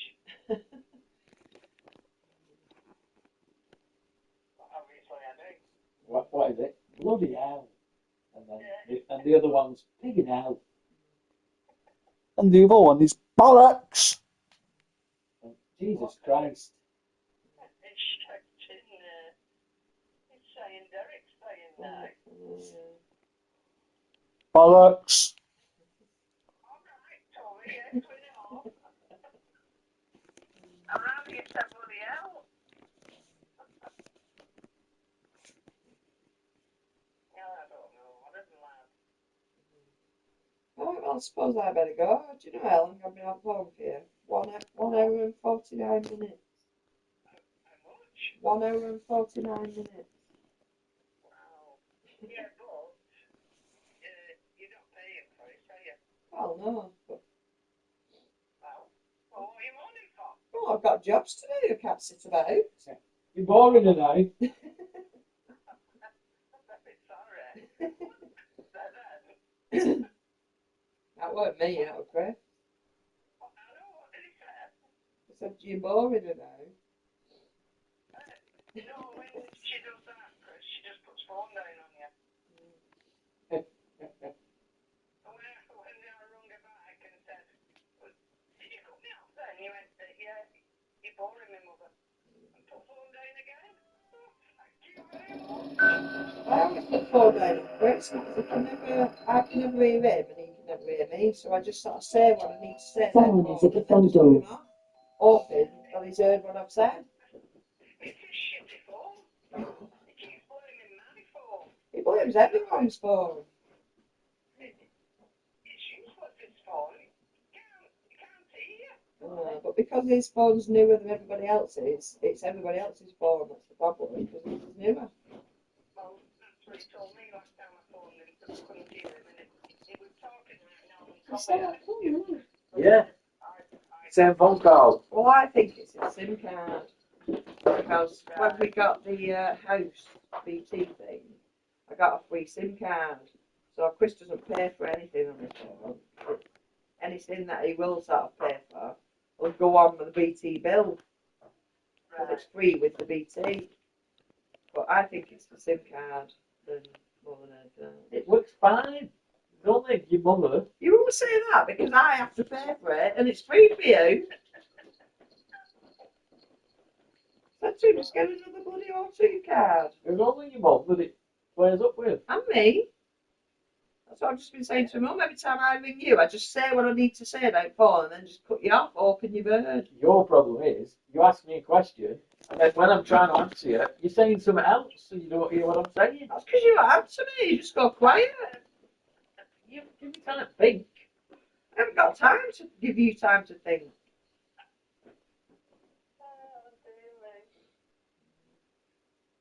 But obviously I do. What is it? Bloody hell. And then the other one's pigging hell. And the other one is bollocks. And Jesus Christ. It's saying Derek's saying that. Bollocks. Alright, Tommy, yes, we know. I'd rather you said bloody hell. Yeah, I don't know. Whatever, lad. Oh, well, I suppose I better go. Do you know how long I've been on phone for you? 1 hour and 49 minutes. How much? 1 hour and 49 minutes. Wow. Yeah, but you're not paying for it, are you? Well, no. But, Well, what are you moaning for? well, I've got jobs to do. I can't sit about. You're boring tonight. I'm a bit sorry. Then, That weren't me, that was Chris. I know, what did he say? I said, you're boring now. No, when she does that, Chris, she just puts phone down on you. When I rung her back and said, did you cut me off then? You went, yeah, you're boring me, mother. And put phone down again? Oh, thank you very much. I always put phone down on Chris because I can never hear him and he can never hear me. So I just sort of say what I need to say. Someone is at the front door. Hoping that he's heard what I've said. It's his shitty phone. He keeps blaming my phone. He blames everyone's phone. It's useless, his phone. You can't hear. But because his phone's newer than everybody else's, it's everybody else's phone that's the problem because his is newer. Well, that's what he told me last time I phoned him because I couldn't hear him. And he was talking right now and coming. Yeah. Same phone call. Well, I think it's a SIM card because when we got the house BT thing, I got a free SIM card. So Chris doesn't pay for anything on his phone. Anything that he will sort of pay for will go on with the BT bill because it's free with the BT. But I think it's the SIM card more than anything else. It works fine. It's only your mother. You always say that because I have to pay for it and it's free for you. That's him, just get another bloody O2 card. It's only your mum that it plays up with. And me. That's what I've just been saying to Mum. Every time I ring you, I just say what I need to say about phone and then just cut you off, open your bird. Your problem is, you ask me a question, and then when I'm trying to answer you, you're saying something else, so you don't hear what I'm saying. That's because you answer me, you just go quiet. You give me time to think. I haven't got time to give you time to think. Oh, dear me.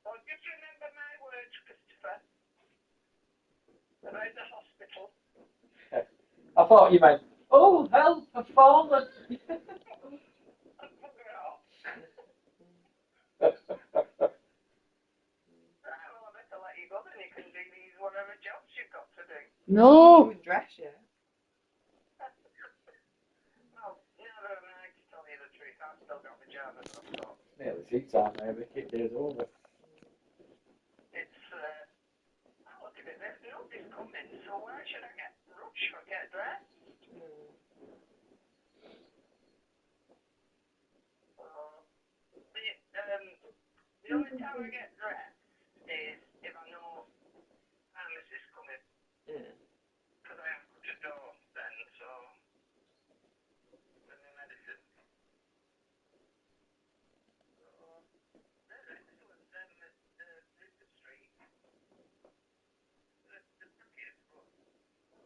Well, just remember my words, Christopher. About the hospital. I thought you meant, oh, help, I've fallen. Bugger off. Right, well, I better let you go then. You can do these whatever jobs you've got to do. No. You can dress yet. Well, neither am I, to tell you the truth. I've still got pajamas on top. Yeah, the tea time, maybe. Keep days over. It's, look at it. Nobody's coming, so why should I get rushed or get dressed? The only time I get dressed is if I know pharmacist's coming. Yeah. Because I have to door then, so with my medicine. So they're excellent, them at Rupert Street. The packets, but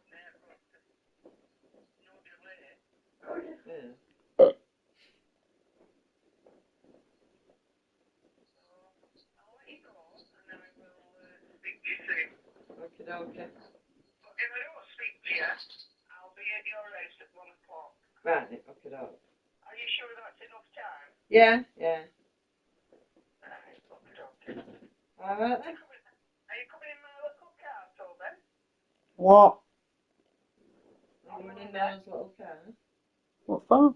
they're good. No delay. Yeah. I'll let you go, and then I will speak to you soon. Okay. But if I don't speak to you, I'll be at your house at 1 o'clock. Right, okay. Are you sure that's enough time? Yeah. Right, okay. Alright then. Are you coming in my little car, Toby? What? I'm going in Noah's little car What for?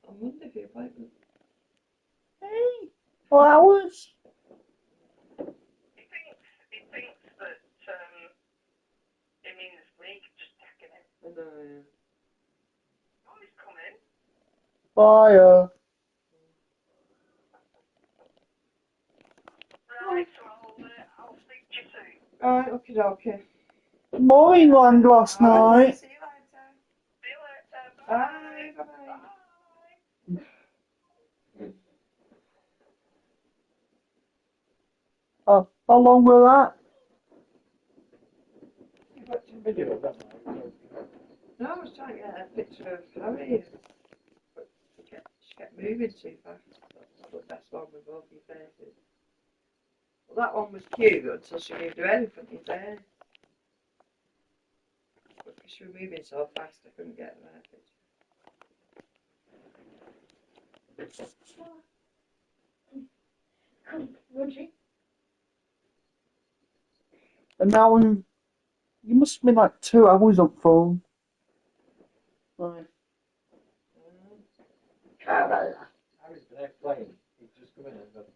on Monday for your appointment. Hey, 4 hours? He thinks that it means me just taking him. I know, yeah. Oh, he's coming. Fire. Right, so I'll speak to you soon. Alright, okay. Mine land last night. See you later. See you later. Bye. Bye. Bye. Oh, how long will that? You've got some video of that, No, I was trying to get a picture of Harry, but she kept moving too fast. That's the best one with both your faces. Well, that one was cute until she moved her head in front of your face. But because she was moving so fast, I couldn't get the right picture. And now you must have been like 2 hours on phone. Right. Harry's been out playing. He's just come in and gone.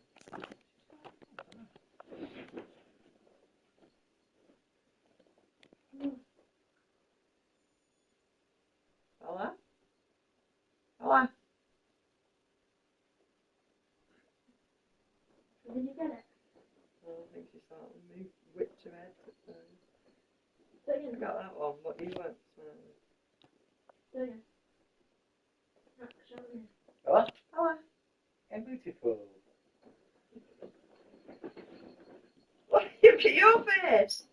Hola? Hola? Did you get it? Oh, I think she sort of whipped her head. Do I again. got that one, but you weren't smiling. Do again. No, show me. Hello? Hola? Hey, beautiful. Look at your face!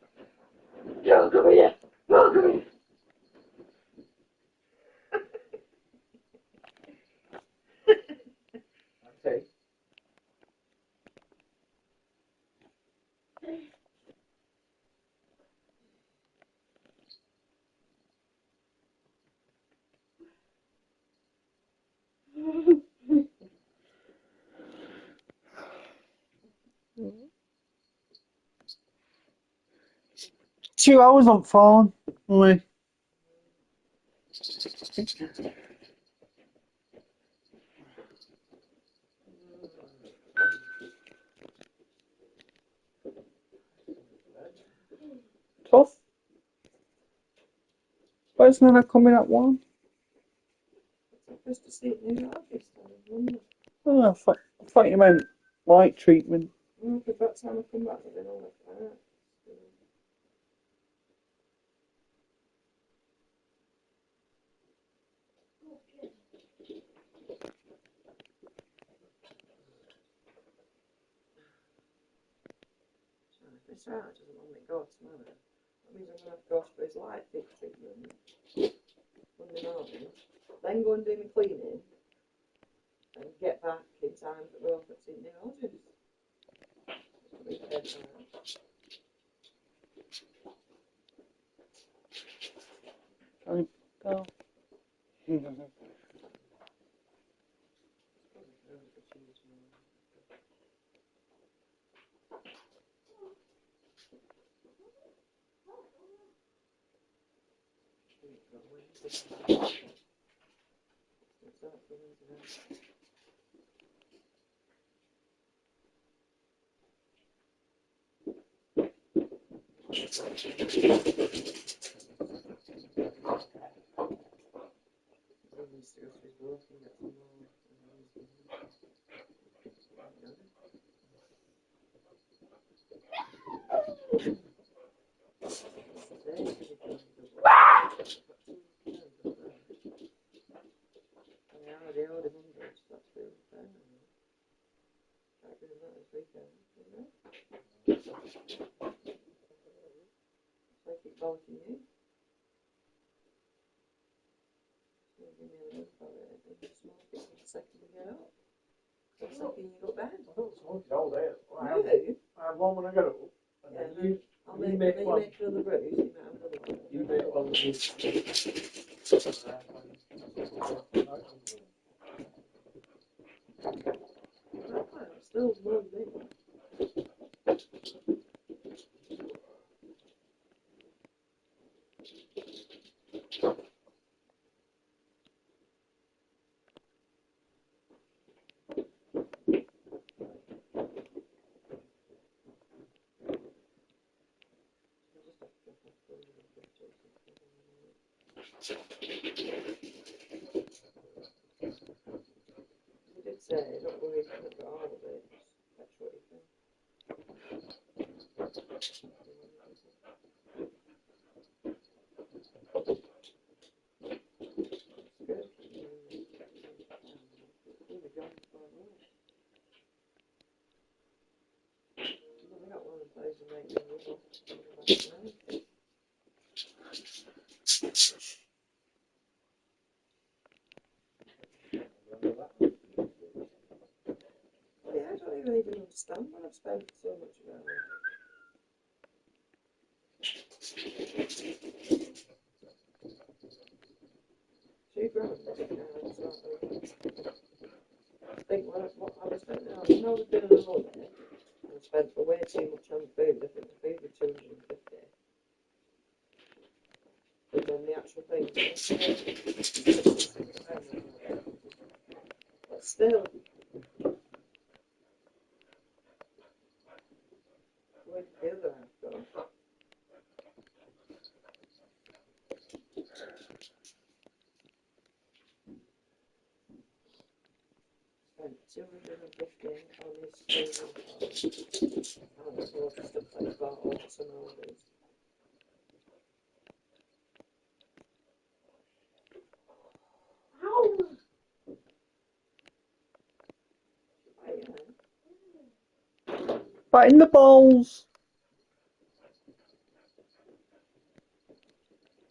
Go, come here. Go, come here. Okay. Two hours on phone. Only. Tough. Why isn't that coming at 1? Supposed to see it in your office, wasn't it? Oh, I thought you meant light treatment. Because by the time I come back, I've been all like that. So if this out doesn't want me to go tomorrow, that means I'm going to have to go for his light thick treatment Monday morning, then go and do my cleaning, and get back in time for both at St. Neogenes. Go. Second you got back. I don't smoke it all day. I Really? have one when I get up. And Yeah, then you I'll you make, make then one. you make another brew, so you might have another one. You make one with Still more than me. You did say, don't worry, if you haven't got all of it. That's what you think. Good. We'll be gone before I know it. We got one of those and make them wiggle. Yeah, I don't even understand what I've spent so much about it. £2 I think what I was spending on, I know we've been on holiday and spent way too much on food. I think the food was 250. But then the actual thing, but still, where did the other half go? Spent 250 on this food and there's loads of stuff that I bought over some holidays. Ow! Back in the bowls.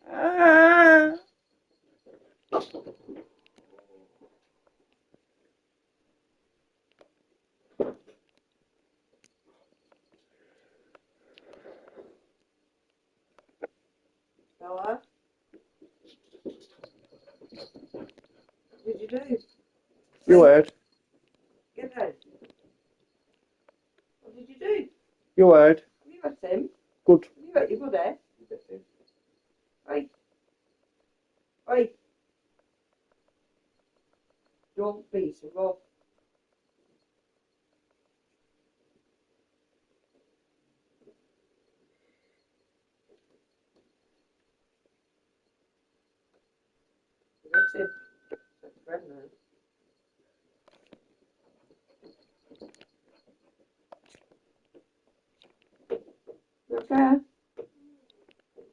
Ah. Bella? What did you do? You heard. Get out. What did you do? You heard. Have you met him? Good. Have you met your buddy? Oi. Oi. Don't be so rough. That's it. That's friend now. Okay.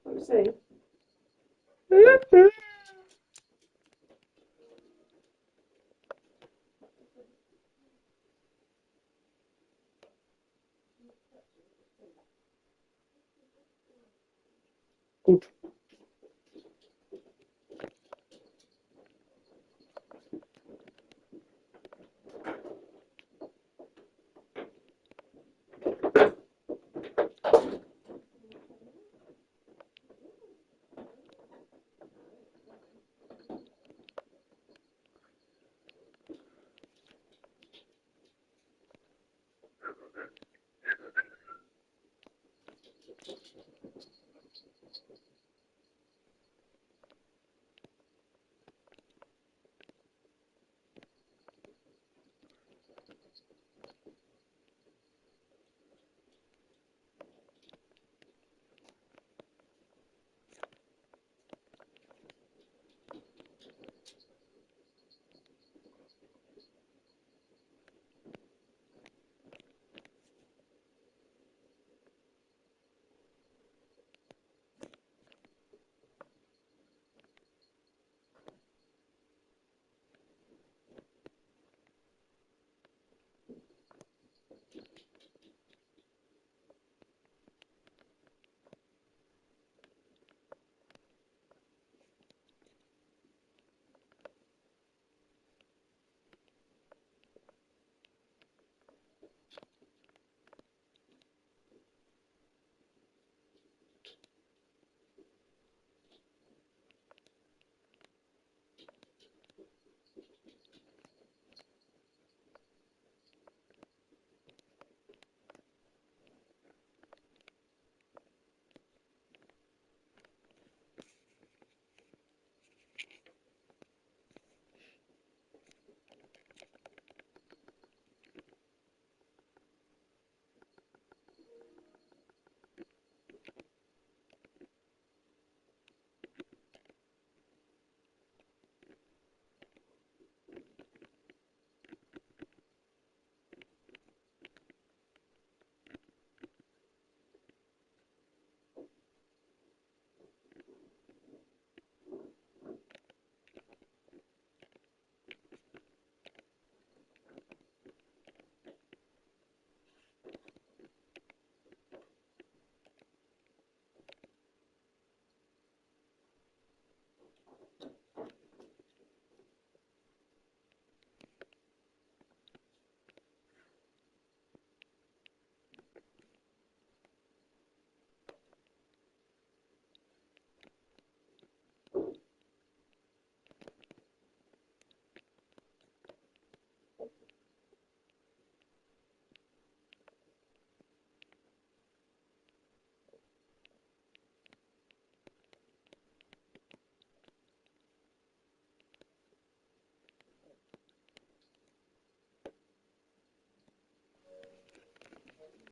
Let me see. Good.